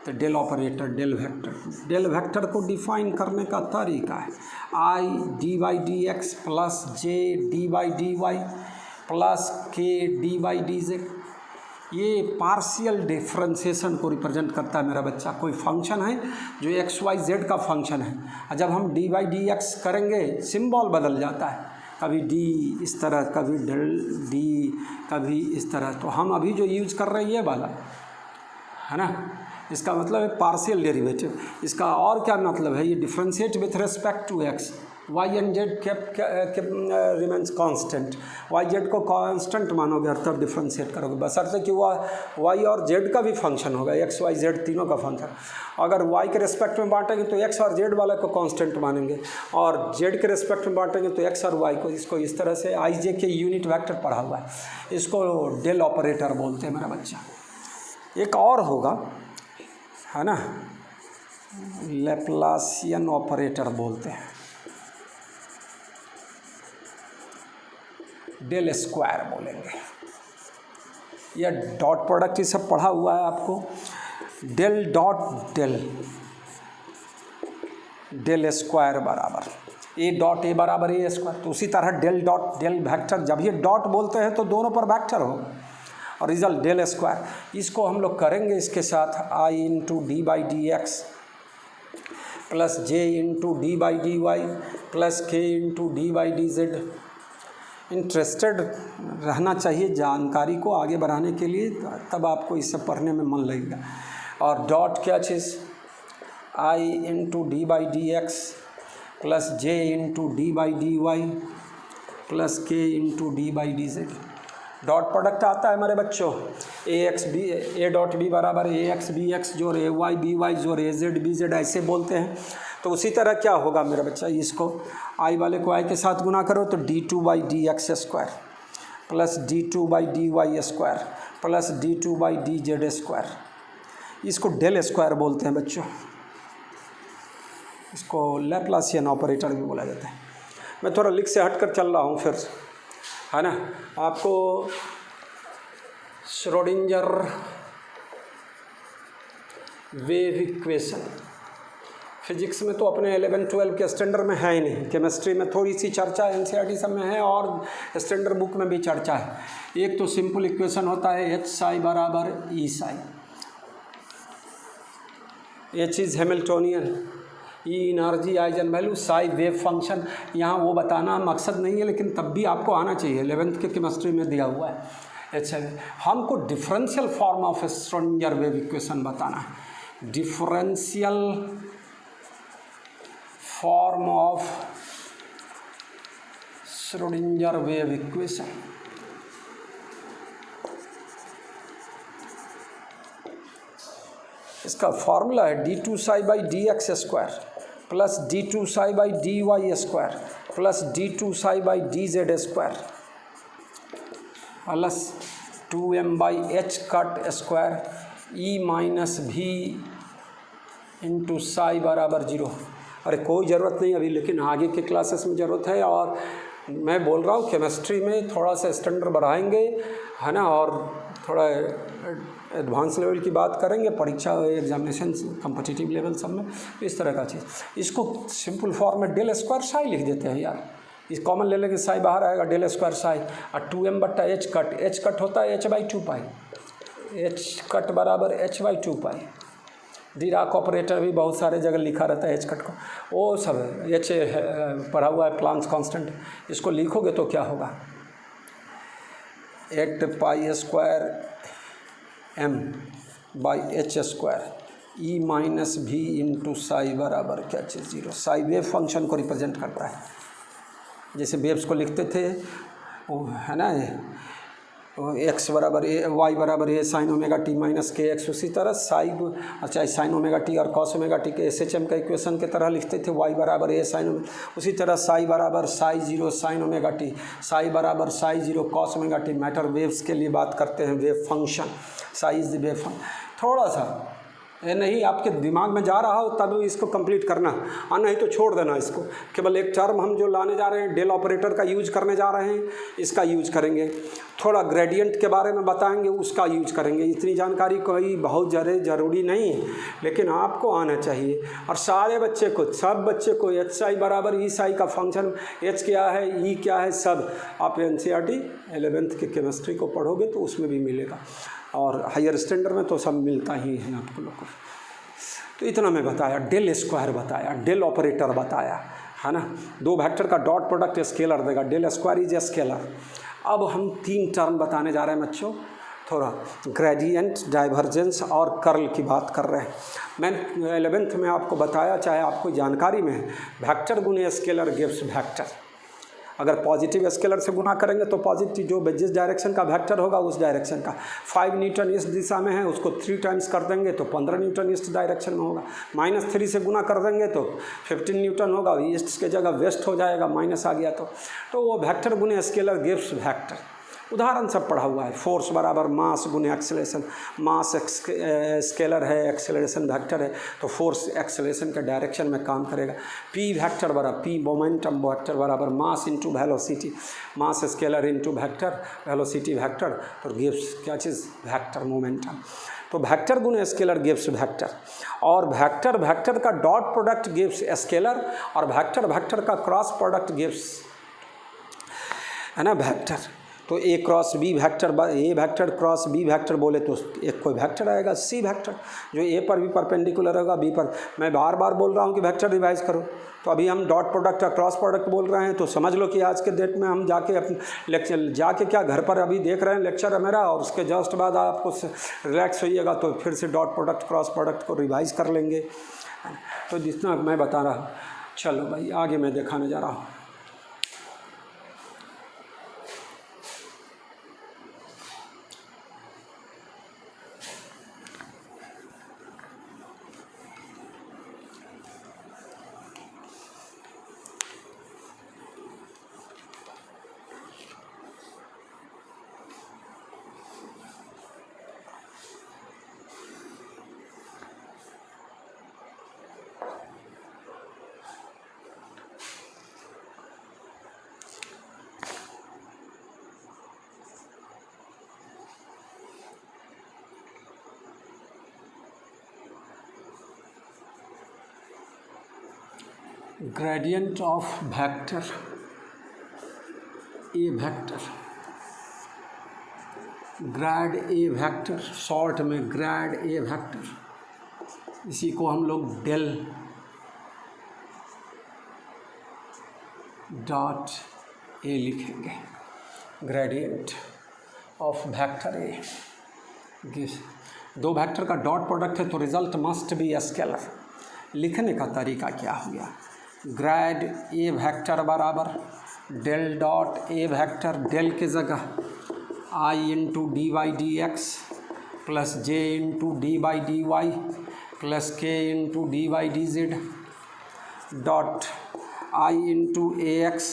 तो del operator, del vector, del vector को डिफाइन करने का तरीका है i d by d x plus j d by d y plus k d by d z. ये पार्शियल डिफ्रेंसिएशन को रिप्रेजेंट करता है मेरा बच्चा। कोई फंक्शन है जो एक्स वाई जेड का फंक्शन है, और जब हम डी बाई डी एक्स करेंगे सिंबल बदल जाता है, कभी डी इस तरह, कभी डेल डी, कभी इस तरह। तो हम अभी जो यूज कर रहे हैं ये वाला है ना, इसका मतलब है पार्शियल डेरिवेटिव। इसका और क्या मतलब है? ये differentiate with respect to x, y and z remains constant. Y z को कांस्टेंट मानोगे और तब डिफ्रेंशिएट करोगे, बशर्ते कि वह वाई और जेड का भी फंक्शन होगा, एक्स वाई जेड तीनों का फंक्शन। अगर वाई के रिस्पेक्ट में बांटेंगे तो एक्स और जेड वाला को कांस्टेंट मानेंगे, और जेड के रिस्पेक्ट में बांटेंगे तो एक्स और वाई को। इसको इस तरह से आई जे के यूनिट वेक्टर पढ़ा हुआ है, इसको डेल ऑपरेटर बोलते हैं मेरा बच्चा। एक और होगा है ना, लैप्लासियन ऑपरेटर बोलते हैं, डेल स्क्वायर बोलेंगे, या डॉट प्रोडक्ट ये सब पढ़ा हुआ है आपको। Del dot del, del square बराबर ए डॉट ए बराबर ए स्क्वायर। तो उसी तरह डेल डॉट डेल वेक्टर, जब ये डॉट बोलते हैं तो दोनों पर वेक्टर हो, और रिजल्ट डेल स्क्वायर। इसको हम लोग करेंगे इसके साथ i into d by d x plus j into d by d y plus k into d by d z. Interested रहना चाहिए जानकारी को आगे बढ़ाने के लिए, तब आपको इसे पढ़ने में मन लगेगा। और डॉट क्या चीज़, i into d by d x plus j into d by d y plus k into d by d z. Dot product आता है हमारे बच्चों, a x b, a dot b बराबर ए एक्स बी एक्स जोड़ ए Y B Y जोड़ ए Z B Z, ऐसे बोलते हैं। तो उसी तरह क्या होगा मेरा बच्चा, इसको आई वाले को आई के साथ गुना करो तो d two by d x square plus d two by d y square plus d two by d z square. इसको डेल स्क्वायर बोलते हैं बच्चों, इसको लैप्लासियन ऑपरेटर भी बोला जाता है। मैं थोड़ा लिख से हट कर चल रहा हूँ फिर, है ना। आपको श्रोडिंगर वेव इक्वेशन फिजिक्स में तो अपने 11-12 के स्टैंडर्ड में है ही नहीं, केमिस्ट्री में थोड़ी सी चर्चा एनसीईआरटी सब में है और स्टैंडर्ड बुक में भी चर्चा है। एक तो सिंपल इक्वेशन होता है एच साई बराबर E psi, H is Hamiltonian, E energy eigen value, psi wave function. यहाँ वो बताना मकसद नहीं है, लेकिन तब भी आपको आना चाहिए, 11th के केमिस्ट्री में दिया हुआ है। अच्छा, हमको differential form of Schrodinger wave equation बताना है। Differential form of Schrodinger wave equation, इसका फॉर्मूला है d two psi by d x square plus d two psi by d y square plus d two psi by d z square plus 2m by h cut square e minus v into psi बराबर 0। अरे कोई ज़रूरत नहीं अभी, लेकिन आगे के classes में ज़रूरत है। और मैं बोल रहा हूँ केमिस्ट्री में थोड़ा सा स्टैंडर्ड बढ़ाएंगे, है ना, और थोड़ा एडवांस लेवल की बात करेंगे, परीक्षा एग्जामिनेशन कॉम्पिटिटिव लेवल सब में, इस तरह का चीज़। इसको सिंपल फॉर्म में डेल स्क्वायर साई लिख देते हैं यार, इस कॉमन ले लेंगे, साई बाहर आएगा, डेल स्क्वायर साई, और 2m बट्टा एच कट, एच कट होता है h/2 पाई, एच कट बराबर h/2 पाई, डिराक ऑपरेटर भी बहुत सारे जगह लिखा रहता है एच कट को, वो सब एच पढ़ा हुआ है प्लांक्स कांस्टेंट, इसको लिखोगे तो क्या होगा 8 pi square m by h square e minus v into psi बराबर क्या चीज़ 0। साई वेव फंक्शन को रिप्रेजेंट करता है, जैसे वेव्स को लिखते थे वो है ना, एक्स बराबर ए वाई बराबर ए साइन ओमेगा टी माइनस के एक्स, उसी तरह साई अच्छा साइन ओमेगा टी और कॉस ओमेगा टी के SHM का इक्वेशन की तरह लिखते थे वाई बराबर ए साइन, उसी तरह साई बराबर psi 0 sine omega t, psi बराबर psi 0 cos omega t. Matter waves के लिए बात करते हैं, wave function psi is the wave function. थोड़ा सा ये नहीं आपके दिमाग में जा रहा हो तब इसको कंप्लीट करना, और नहीं तो छोड़ देना इसको। केवल एक टर्म हम जो लाने जा रहे हैं डेल ऑपरेटर का यूज करने जा रहे हैं, इसका यूज करेंगे, थोड़ा ग्रेडियंट के बारे में बताएंगे उसका यूज करेंगे। इतनी जानकारी कोई बहुत ज़रूरी नहीं है, लेकिन आपको आना चाहिए। और सारे बच्चे को, सब बच्चे को एच साई बराबर ई साई का फंक्शन, एच क्या है ई क्या है सब आप NCERT 11th की केमिस्ट्री को पढ़ोगे तो उसमें भी मिलेगा, और हायर स्टैंडर्ड में तो सब मिलता ही है आपको लोग को। तो इतना मैं बताया, डेल स्क्वायर बताया, डेल ऑपरेटर बताया, है ना। दो वेक्टर का डॉट प्रोडक्ट स्केलर देगा, डेल स्क्वायर इज स्केलर। अब हम 3 टर्म बताने जा रहे हैं बच्चों, थोड़ा ग्रेडियंट, डाइवर्जेंस और कर्ल की बात कर रहे हैं। मैंने 11th में आपको बताया, चाहे आपको जानकारी में है, वेक्टर गुने स्केलर गिव्स वेक्टर। अगर पॉजिटिव स्केलर से गुना करेंगे तो पॉजिटिव जो जिस डायरेक्शन का वेक्टर होगा उस डायरेक्शन का, 5 न्यूटन इस दिशा में है उसको 3 टाइम्स कर देंगे तो 15 न्यूटन ईस्ट डायरेक्शन में होगा। -3 से गुना कर देंगे तो 15 न्यूटन होगा, ईस्ट के जगह वेस्ट हो जाएगा, माइनस आ गया तो वो वेक्टर गुने स्केलर गिव्स वेक्टर। उदाहरण सब पढ़ा हुआ है, फोर्स बराबर मास गुने एक्सेलरेशन, मास स्केलर है, एक्सेलरेशन वेक्टर है, तो फोर्स एक्सेलरेशन के डायरेक्शन में काम करेगा। पी वेक्टर बराबर पी मोमेंटम वेक्टर बराबर mass into velocity, mass scalar into vector velocity vector, तो गिव्स क्या चीज़ वेक्टर मोमेंटम। तो वेक्टर गुने स्केलर गिव्स वेक्टर, और वेक्टर वेक्टर का डॉट प्रोडक्ट गिव्स स्केलर, और वेक्टर वेक्टर का क्रॉस प्रोडक्ट गिव्स, है ना, वेक्टर। तो a cross b vector, A vector cross b vector बोले तो एक कोई वेक्टर आएगा सी वेक्टर, जो ए पर भी परपेंडिकुलर होगा बी पर। मैं बार बार बोल रहा हूँ कि वेक्टर रिवाइज करो, तो अभी हम डॉट प्रोडक्ट का क्रॉस प्रोडक्ट बोल रहे हैं, तो समझ लो कि आज के डेट में हम जाके अपने लेक्चर जाके क्या घर पर अभी देख रहे हैं लेक्चर है मेरा, और उसके जस्ट बाद आपको रिलैक्स होइएगा तो फिर से डॉट प्रोडक्ट क्रॉस प्रोडक्ट को रिवाइज कर लेंगे। तो जितना मैं बता रहा हूँ, चलो भाई आगे मैं दिखाने जा रहा हूँ। Gradient of vector A vector, grade a vector, short में ग्रेड ए वेक्टर, इसी को हम लोग डेल डॉट ए लिखेंगे। ग्रेडियंट ऑफ वेक्टर ए, दो वेक्टर का डॉट प्रोडक्ट है तो रिजल्ट मस्ट बी स्केलर। लिखने का तरीका क्या हो गया, ग्रेड ए वेक्टर बराबर del dot a vector, del की जगह i into d y d x plus j into d by d y plus k into d y d z dot i into a x.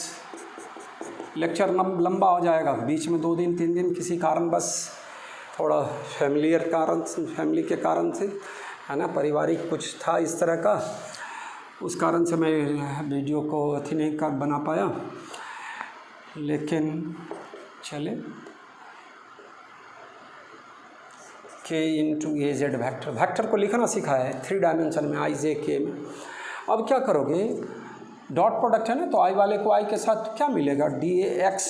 Lecture लंबा हो जाएगा, बीच में 2 दिन 3 दिन किसी कारण बस थोड़ा फैमिली के कारण से, है ना, पारिवारिक कुछ था इस तरह का, उस कारण से मैं वीडियो को अथी नहीं कर बना पाया। लेकिन चले, के into a Z vector, vector को लिखना सिखाया है 3 डायमेंशन में, आई जे के में। अब क्या करोगे, डॉट प्रोडक्ट है ना, तो आई वाले को आई के साथ क्या मिलेगा, d a x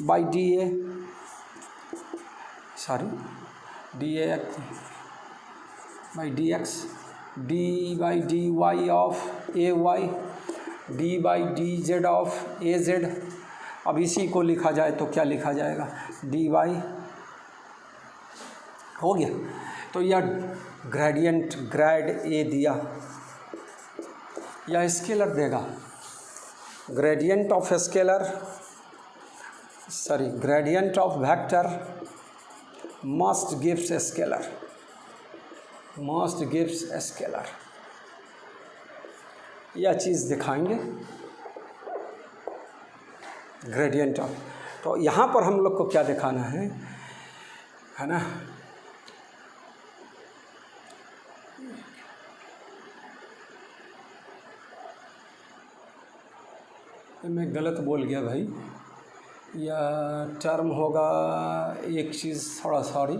by d a, sorry d a x by d x d by d y of a y, d by d z of a z. अब इसी को लिखा जाए तो क्या लिखा जाएगा, डी वाई। हो गया। तो यह ग्रेडियंट ग्रेड ए दिया या स्केलर देगा, gradient of scalar gradient of vector must gives scalar, must gives scalar, यह चीज़ दिखाएंगे ग्रेडियंट ऑफ। तो यहाँ पर हम लोग को क्या दिखाना है ना, मैं गलत बोल गया भाई, यह टर्म होगा एक चीज़ थोड़ा सॉरी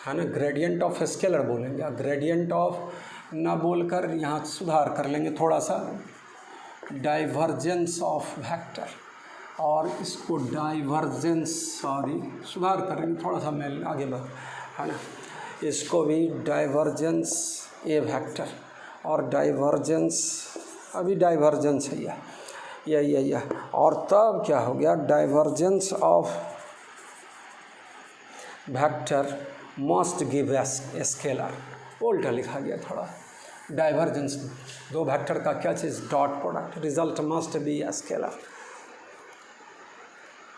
है ना, ग्रेडियंट ऑफ स्केलर बोलेंगे, ग्रेडियंट ऑफ ना बोलकर यहाँ सुधार कर लेंगे थोड़ा सा, डाइवर्जेंस ऑफ वेक्टर, और इसको डाइवर्जेंस सुधार करेंगे थोड़ा सा, मैं आगे बढ़ है ना, इसको भी डाइवर्जेंस ए वेक्टर और डाइवर्जेंस, अभी डाइवर्जेंस है यह और तब क्या हो गया, divergence of vector must give scalar, उल्टा लिखा गया थोड़ा, डाइवर्जेंस दो वेक्टर का क्या चीज़, dot product, result must be scalar,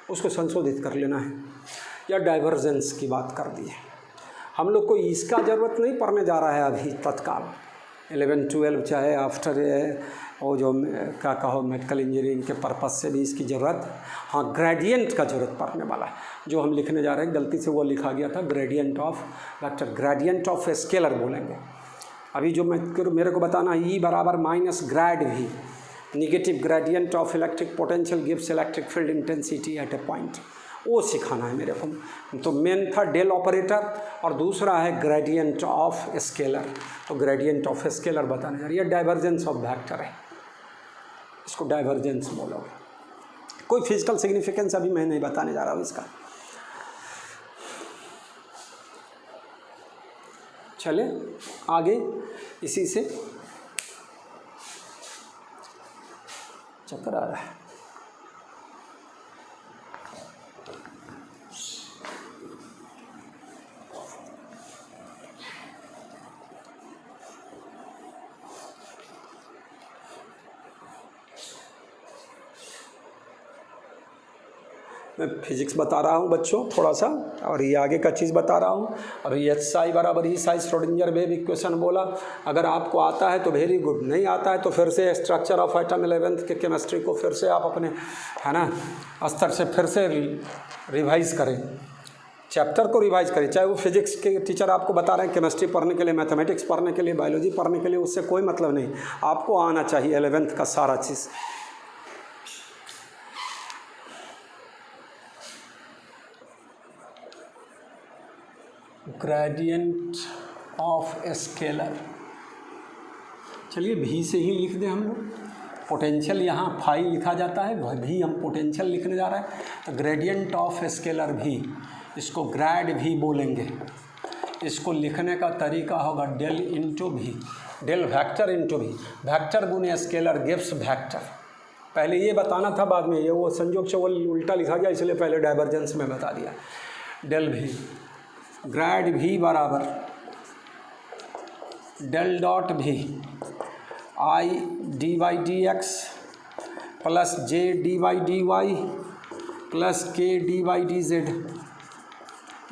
उसको संशोधित कर लेना है, या डाइवर्जेंस की बात कर दी है। हम लोग को इसका ज़रूरत नहीं पढ़ने जा रहा है अभी तत्काल, 11 12 चाहे आफ्टर वो जो क्या कहो मेडिकल इंजीनियरिंग के पर्पज़ से भी इसकी ज़रूरत, हाँ ग्रेडियंट का ज़रूरत पड़ने वाला है। जो हम लिखने जा रहे हैं गलती से वो लिखा गया था gradient of vector, gradient of scalar बोलेंगे। अभी जो मेरे को बताना है ई बराबर माइनस ग्रेड भी, negative gradient of electric potential gives electric field intensity eight a point, वो सिखाना है मेरे को। तो मेन था डेल ऑपरेटर और दूसरा है ग्रेडियंट ऑफ स्केलर, तो ग्रेडियंट ऑफ स्केलर बताने जा रही है, डाइवर्जेंस ऑफ वेक्टर है, इसको डाइवर्जेंस बोलोगे। कोई फिजिकल सिग्निफिकेंस अभी मैं नहीं बताने जा रहा हूँ इसका। चले आगे, इसी से चक्कर आ रहा है। मैं फिजिक्स बता रहा हूँ बच्चों थोड़ा सा, और ये आगे का चीज़ बता रहा हूँ। अभी एच साई बराबर E Sai Schrodinger wave equation बोला, अगर आपको आता है तो वेरी गुड, नहीं आता है तो फिर से स्ट्रक्चर ऑफ एटम 11th के केमिस्ट्री को फिर से आप अपने है ना स्तर से फिर से रिवाइज़ करें, चैप्टर को रिवाइज़ करें। चाहे वो फिजिक्स के टीचर आपको बता रहे हैं केमिस्ट्री पढ़ने के लिए, मैथमेटिक्स पढ़ने के लिए, बायोलॉजी पढ़ने के लिए, उससे कोई मतलब नहीं, आपको आना चाहिए 11th का सारा चीज़। ग्रेडियंट ऑफ स्केलर, चलिए भी से ही लिख दें हम लोग, पोटेंशियल यहाँ फाई लिखा जाता है, वह भी हम पोटेंशियल लिखने जा रहे हैं, तो ग्रेडियंट ऑफ स्केलर भी, इसको ग्रेड भी बोलेंगे। इसको लिखने का तरीका होगा डेल इंटू भी, डेल वेक्टर इंटू भी, वेक्टर गुने स्केलर गिव्स वेक्टर। पहले ये बताना था, बाद में ये वो संयोग से वो उल्टा लिखा गया, इसलिए पहले डाइवर्जेंस में बता दिया। डेल भी, ग्रेड भी बराबर del dot v i d by d x plus j d by d y plus k d by d z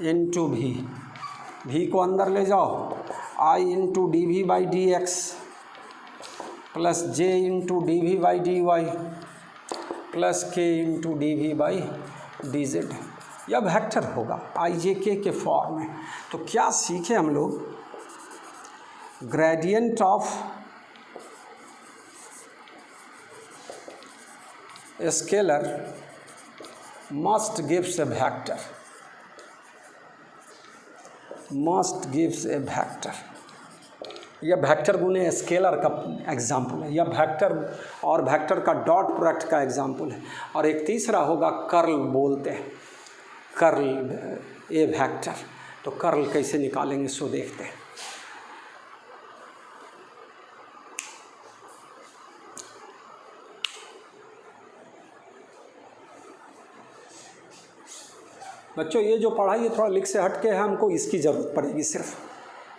into v को अंदर ले जाओ, i into d v by d x plus j into d v by d y plus k into d v by d z, यह vector होगा i जे के form में। तो क्या सीखे हम लोग, gradient of scalar must gives A vector, must gives A vector, यह वेक्टर गुने स्केलर का एग्जाम्पल है, यह वेक्टर और वेक्टर का डॉट प्रोडक्ट का एग्जाम्पल है। और एक तीसरा होगा कर्ल बोलते हैं, कर्ल ए वेक्टर। तो कर्ल कैसे निकालेंगे सो देखते हैं। बच्चों ये जो पढ़ाई ये थोड़ा लिख से हट के है, हमको इसकी ज़रूरत पड़ेगी सिर्फ,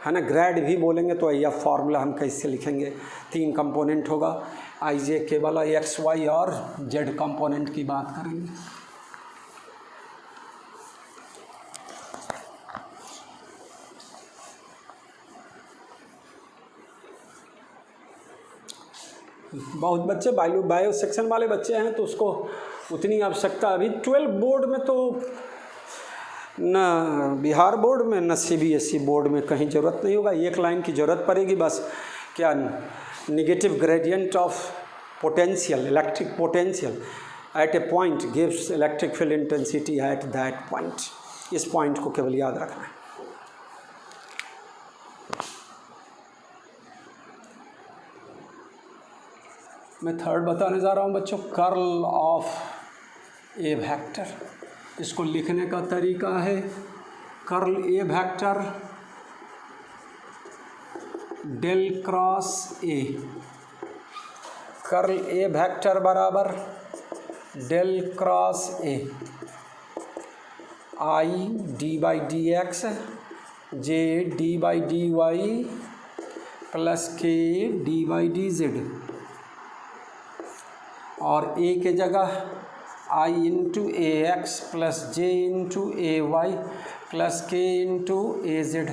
है ना। ग्रेड भी बोलेंगे तो यह फार्मूला हम कैसे लिखेंगे, 3 कंपोनेंट होगा, आई जे के वाला एक्स वाई और जेड कंपोनेंट की बात करेंगे। बहुत बच्चे बायो सेक्शन वाले बच्चे हैं तो उसको उतनी आवश्यकता, अभी 12 बोर्ड में तो न बिहार बोर्ड में न CBSE बोर्ड में कहीं ज़रूरत नहीं होगा, एक लाइन की ज़रूरत पड़ेगी बस, क्या, negative gradient of potential, electric potential at a point gives electric field intensity at that point, इस पॉइंट को केवल याद रखना है। मैं थर्ड बताने जा रहा हूँ बच्चों, कर्ल ऑफ ए वेक्टर। इसको लिखने का तरीका है, curl a vector del cross a, curl a vector बराबर del cross a, i d by d x j d by d y plus k d by d z, और a के जगह i into a x plus j into a y plus k into a z.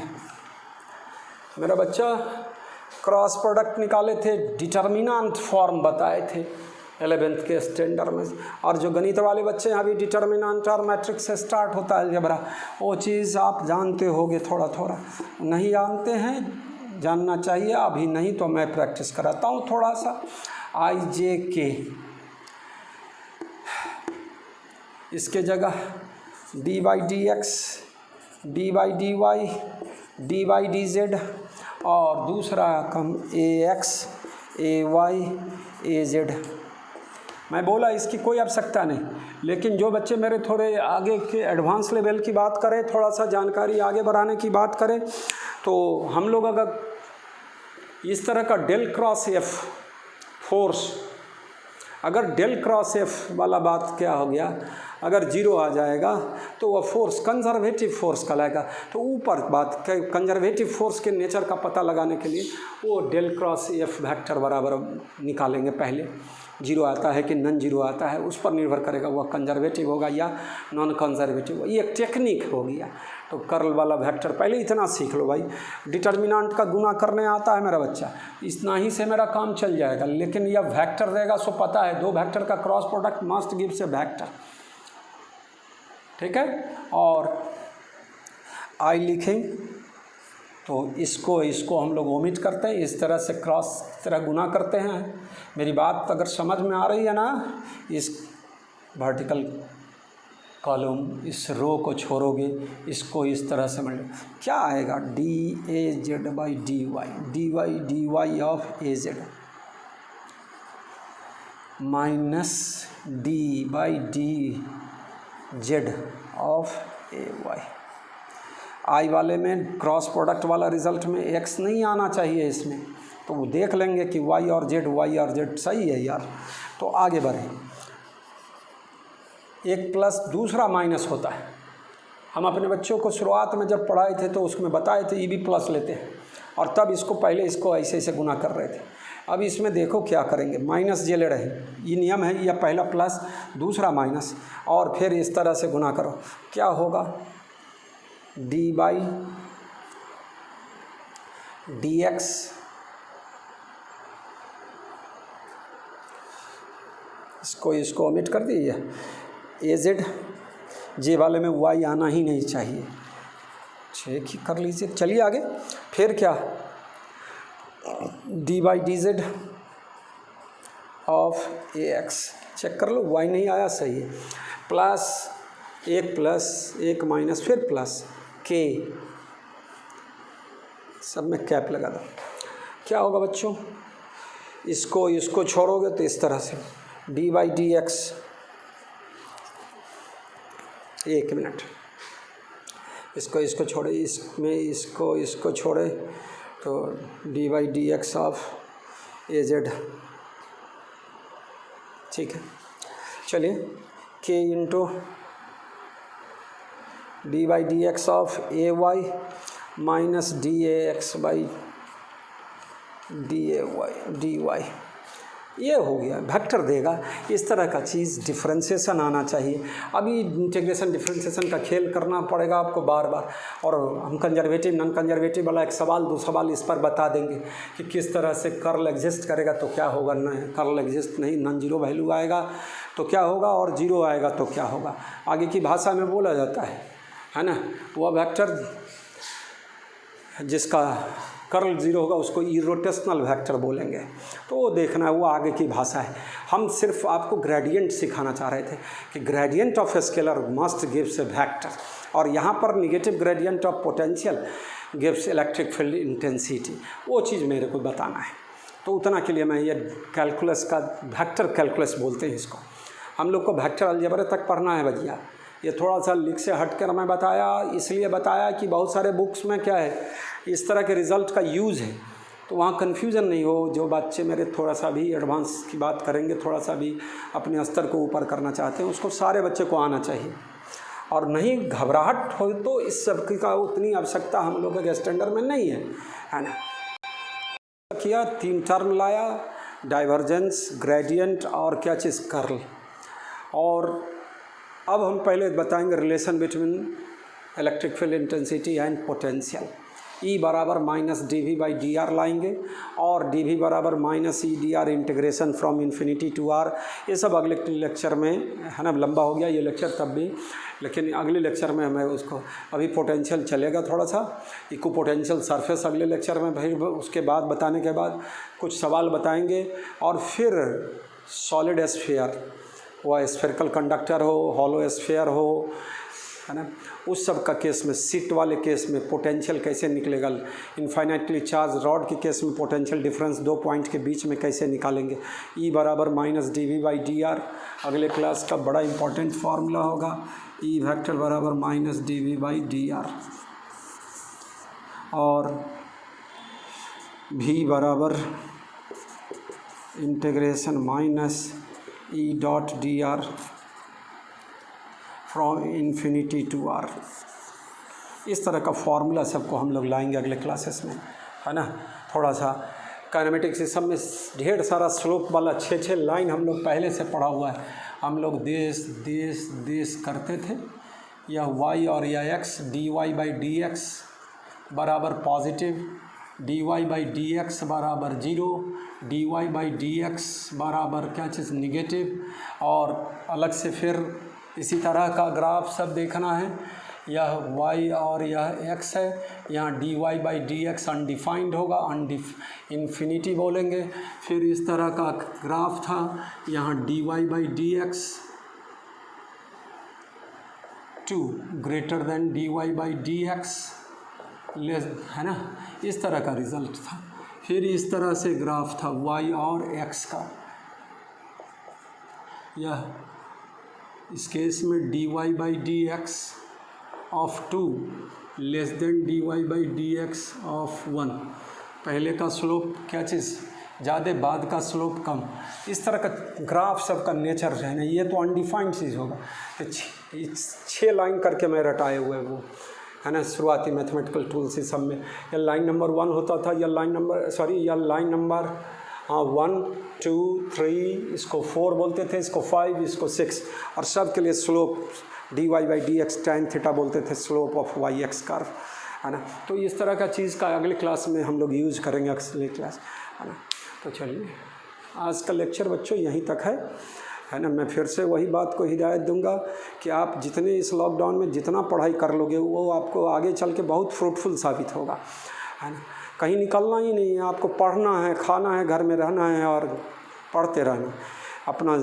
मेरा बच्चा cross product निकाले थे, determinant form बताए थे 11th के स्टैंडर्ड में, और जो गणित वाले बच्चे हैं अभी डिटर्मिनेंट और मैट्रिक्स से स्टार्ट होता है अलजेब्रा, वो चीज़ आप जानते होगे थोड़ा थोड़ा, नहीं जानते हैं जानना चाहिए, अभी नहीं तो मैं प्रैक्टिस कराता हूँ थोड़ा सा। आई जे के, इसके जगह d by d x, d by d y, d by d z, और दूसरा कम a x, a y, a z. मैं बोला इसकी कोई आवश्यकता नहीं, लेकिन जो बच्चे मेरे थोड़े आगे के एडवांस लेवल की बात करें, थोड़ा सा जानकारी आगे बढ़ाने की बात करें, तो हम लोग अगर इस तरह का डेल क्रॉस एफ फोर्स, अगर डेल क्रॉस एफ वाला बात क्या हो गया, अगर 0 आ जाएगा तो वह फोर्स कंजर्वेटिव फोर्स कहलाएगा। तो ऊपर बात कंजर्वेटिव फोर्स के नेचर का पता लगाने के लिए वो डेल क्रॉस एफ वेक्टर बराबर निकालेंगे, पहले 0 आता है कि नॉन 0 आता है उस पर निर्भर करेगा, वह कंजर्वेटिव होगा या नॉन कंजर्वेटिव, ये एक टेक्निक हो गया। तो कर्ल वाला वेक्टर पहले इतना सीख लो भाई, डिटर्मिनेंट का गुना करने आता है मेरा बच्चा, इतना ही से मेरा काम चल जाएगा। लेकिन यह वेक्टर देगा सो पता है 2 वेक्टर का क्रॉस प्रोडक्ट मस्ट गिव्स ए वेक्टर, ठीक है। और आई लिखें तो इसको हम लोग ओमिट करते हैं, इस तरह से क्रॉस तरह गुना करते हैं। मेरी बात अगर समझ में आ रही है ना, इस वर्टिकल कॉलम इस रो को छोड़ोगे, इसको इस तरह से समझ लो, क्या आएगा, d a z by d y of a z minus d by d z of a y. I वाले में क्रॉस प्रोडक्ट वाला रिजल्ट में एक्स नहीं आना चाहिए इसमें, तो वो देख लेंगे कि वाई और जेड सही है यार। तो आगे बढ़ें, एक प्लस दूसरा माइनस होता है। हम अपने बच्चों को शुरुआत में जब पढ़ाए थे तो उसमें बताए थे ई भी प्लस लेते हैं, और तब इसको पहले इसको ऐसे ऐसे गुना कर रहे थे। अब इसमें देखो क्या करेंगे, माइनस जे ले रहे हैं, ये नियम है, या पहला प्लस दूसरा माइनस, और फिर इस तरह से गुना करो, क्या होगा, डी बाई डी एक्स इसको ओमिट कर दीजिए, ए जेड, जे वाले में वाई आना ही नहीं चाहिए, चेक ही कर लीजिए। चलिए आगे, फिर क्या, d by d z of a x, check कर लो, वाई नहीं आया, सही है, प्लस एक माइनस फिर प्लस के, सब में कैप लगा दो। क्या होगा बच्चों, इसको छोड़ोगे तो इस तरह से डी बाई डी एक्स, एक मिनट, इसको छोड़े, इसमें इसको छोड़े तो d by d x of a z, ठीक है। चलिए, k into d by d x of a y minus d a x by d y, ये हो गया वेक्टर देगा। इस तरह का चीज़ डिफ्रेंशिएशन आना चाहिए। अभी इंटीग्रेशन डिफ्रेंशिएशन का खेल करना पड़ेगा आपको बार बार, और हम कंजर्वेटिव नॉन कंजर्वेटिव वाला एक सवाल दो सवाल इस पर बता देंगे कि किस तरह से कर्ल एग्जिस्ट करेगा तो क्या होगा, न कर्ल एग्जिस्ट नहीं नॉन जीरो वैल्यू आएगा तो क्या होगा, और जीरो आएगा तो क्या होगा। आगे की भाषा में बोला जाता है ना, वह वेक्टर जिसका कर्ल जीरो होगा उसको इरोटेशनल वेक्टर बोलेंगे। तो वो देखना है, वो आगे की भाषा है। हम सिर्फ आपको ग्रेडियंट सिखाना चाह रहे थे कि gradient of scalar must gives A vector, और यहाँ पर negative gradient of potential gives electric field intensity, वो चीज़ मेरे को बताना है। तो उतना के लिए मैं ये कैलकुलस का वेक्टर कैलकुलस बोलते हैं इसको। हम लोग को वेक्टर अलजेब्रा तक पढ़ना है भैया। ये थोड़ा सा लिख से हटकर मैं बताया, इसलिए बताया कि बहुत सारे बुक्स में क्या है इस तरह के रिज़ल्ट का यूज़ है, तो वहाँ कन्फ्यूज़न नहीं हो। जो बच्चे मेरे थोड़ा सा भी एडवांस की बात करेंगे, थोड़ा सा भी अपने स्तर को ऊपर करना चाहते हैं, उसको सारे बच्चे को आना चाहिए। और नहीं घबराहट हो तो इस सब का उतनी आवश्यकता हम लोगों के स्टैंडर्ड में नहीं है ना। किया 3 टर्म लाया, डाइवर्जेंस, ग्रेडियंट और क्या चीज़ कर्ल। और अब हम पहले बताएंगे relation between electric field intensity and potential. E बराबर minus d v by d r लाएंगे, और डी वी बराबर minus E d r integration from infinity to r. ये सब अगले लेक्चर में है ना, लंबा हो गया ये लेक्चर तब भी, लेकिन अगले लेक्चर में हमें उसको, अभी पोटेंशियल चलेगा थोड़ा सा, इक्व पोटेंशियल सरफेस अगले लेक्चर में, भाई उसके बाद बताने के बाद कुछ सवाल बताएंगे। और फिर सॉलिड स्फीयर, वह स्फेरिकल कंडक्टर हो, हॉलो स्फीयर हो, है ना, उस सब का केस में, सीट वाले केस में पोटेंशियल कैसे निकलेगा, इनफाइनाइटली चार्ज रॉड के केस में पोटेंशियल डिफरेंस 2 पॉइंट के बीच में कैसे निकालेंगे। ई बराबर minus d v by d r अगले क्लास का बड़ा इंपॉर्टेंट फार्मूला होगा। ई वेक्टर बराबर minus d v by d r, और भी बराबर integration minus e dot d r from infinity to r. इस तरह का फार्मूला सबको हम लोग लाएंगे अगले क्लासेस में, है ना। थोड़ा सा काइनेमेटिक सिस्टम में ढेर सारा स्लोप वाला 6 लाइन हम लोग पहले से पढ़ा हुआ है। हम लोग देश देश देश करते थे, यह वाई और यह x, d y by d x बराबर positive, d y by d x बराबर 0, d y by d x बराबर क्या चीज़ निगेटिव। और अलग से फिर इसी तरह का ग्राफ सब देखना है। यह y और यह x है, यहाँ d y by d x undefined होगा, इन्फिनिटी बोलेंगे। फिर इस तरह का ग्राफ था, यहाँ d y by d x 2 greater than d y by d x less, है ना, इस तरह का रिज़ल्ट था। फिर इस तरह से ग्राफ था y और x का, यह इस केस में d y by d x of 2 less than d y by d x of 1। पहले का स्लोप क्या चीज़ ज़्यादा, बाद का स्लोप कम। इस तरह का ग्राफ सब का नेचर रहना, ये तो अनडिफाइंड चीज़ होगा। तो 6 लाइन करके मैं रटाए हुए वो, है ना, शुरुआती मैथमेटिकल टूल्स इस सब में। यह लाइन नंबर 1 होता था, यह लाइन नंबर 1 2 3, इसको 4 बोलते थे, इसको 5, इसको 6, और सब के लिए slope d y by d x tan theta बोलते थे, slope of y x curve, है ना। तो इस तरह का चीज़ का अगले क्लास में हम लोग यूज़ करेंगे, अगले क्लास, है ना। तो चलिए आज का लेक्चर बच्चों यहीं तक है ना। मैं फिर से वही बात को हिदायत दूंगा कि आप जितने इस लॉकडाउन में जितना पढ़ाई कर लोगे वो आपको आगे चल के बहुत फ्रूटफुल साबित होगा, है ना। कहीं निकलना ही नहीं है, आपको पढ़ना है, खाना है, घर में रहना है और पढ़ते रहना। अपना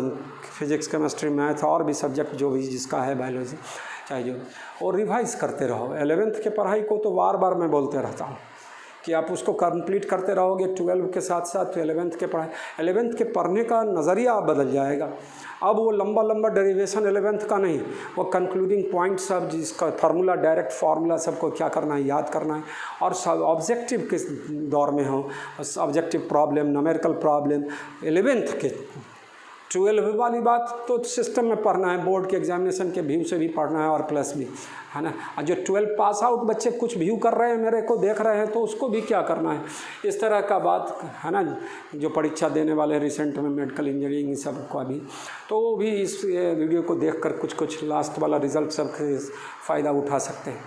फिज़िक्स, केमिस्ट्री, मैथ और भी सब्जेक्ट जो भी जिसका है, बायोलॉजी चाहे जो, और रिवाइज़ करते रहो। 11th के पढ़ाई को तो बार बार मैं बोलते रहता हूँ कि आप उसको कंप्लीट करते रहोगे 12 के साथ साथ, तो 11th के पढ़ाई, 11th के पढ़ने का नज़रिया आप बदल जाएगा। अब वो लंबा डेरिवेशन 11th का नहीं, वो कंक्लूडिंग पॉइंट सब जिसका फार्मूला, डायरेक्ट फार्मूला सबको क्या करना है, याद करना है। और सब ऑब्जेक्टिव के दौर में हो, objective problem, numerical problem 11th के 12 वाली बात तो सिस्टम में पढ़ना है, बोर्ड के एग्जामिनेशन के व्यू से भी पढ़ना है और प्लस भी, है ना। और जो 12 पास आउट बच्चे कुछ व्यू कर रहे हैं, मेरे को देख रहे हैं, तो उसको भी क्या करना है, इस तरह का बात है ना। जो परीक्षा देने वाले रिसेंट में मेडिकल इंजीनियरिंग सब का भी, तो वो भी इस वीडियो को देखकर कुछ लास्ट वाला रिजल्ट सब फ़ायदा उठा सकते हैं।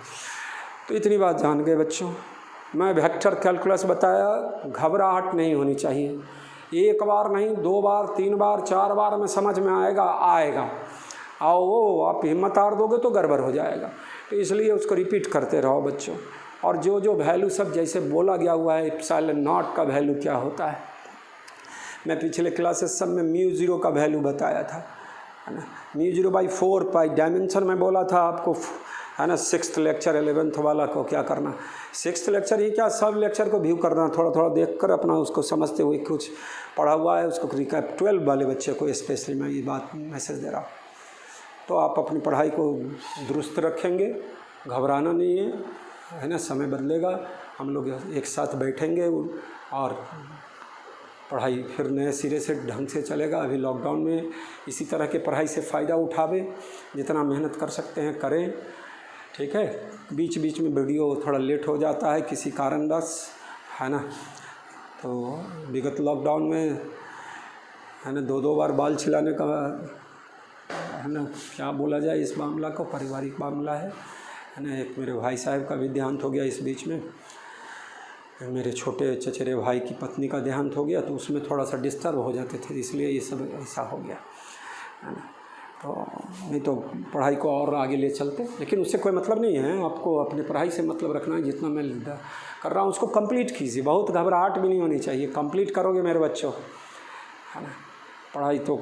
तो इतनी बात जान गए बच्चों। मैं वेक्टर कैलकुलस बताया, घबराहट नहीं होनी चाहिए। एक बार नहीं, 2 बार, 3 बार, 4 बार में समझ में आएगा। आओ आप हिम्मत हार दोगे तो गड़बड़ हो जाएगा। तो इसलिए उसको रिपीट करते रहो बच्चों। और जो वैल्यू सब जैसे बोला गया हुआ है, एप्सिलॉन नॉट का वैल्यू क्या होता है, मैं पिछले क्लासेस सब में μ0 का वैल्यू बताया था, है ना। μ0/4 पाई डायमेंशन में बोला था आपको, है ना। 6th लेक्चर 11th वाला को क्या करना, 6th लेक्चर ही क्या, सब लेक्चर को व्यू करना, थोड़ा थोड़ा देखकर अपना उसको समझते हुए कुछ पढ़ा हुआ है उसको रिकैप। 12 वाले बच्चे को स्पेशली मैं ये बात मैसेज दे रहा हूँ। तो आप अपनी पढ़ाई को दुरुस्त रखेंगे, घबराना नहीं है ना। समय बदलेगा, हम लोग एक साथ बैठेंगे और पढ़ाई फिर नए सिरे से ढंग से चलेगा। अभी लॉकडाउन में इसी तरह के पढ़ाई से फ़ायदा उठावे, जितना मेहनत कर सकते हैं करें, ठीक है। बीच बीच में वीडियो थोड़ा लेट हो जाता है किसी कारणवश, है ना। तो विगत लॉकडाउन में, है ना, 2 बार बाल छिलाने का, है ना, क्या बोला जाए इस मामला को, पारिवारिक मामला है ना। एक मेरे भाई साहब का भी देहांत हो गया इस बीच में, मेरे छोटे चचेरे भाई की पत्नी का देहांत हो गया, तो उसमें थोड़ा सा डिस्टर्ब हो जाते थे, इसलिए ये सब ऐसा हो गया, है ना। तो नहीं तो पढ़ाई को और आगे ले चलते, लेकिन उससे कोई मतलब नहीं है। आपको अपने पढ़ाई से मतलब रखना है। जितना मैं कर रहा हूँ उसको कंप्लीट कीजिए, बहुत घबराहट भी नहीं होनी चाहिए। कंप्लीट करोगे मेरे बच्चों, है ना। पढ़ाई तो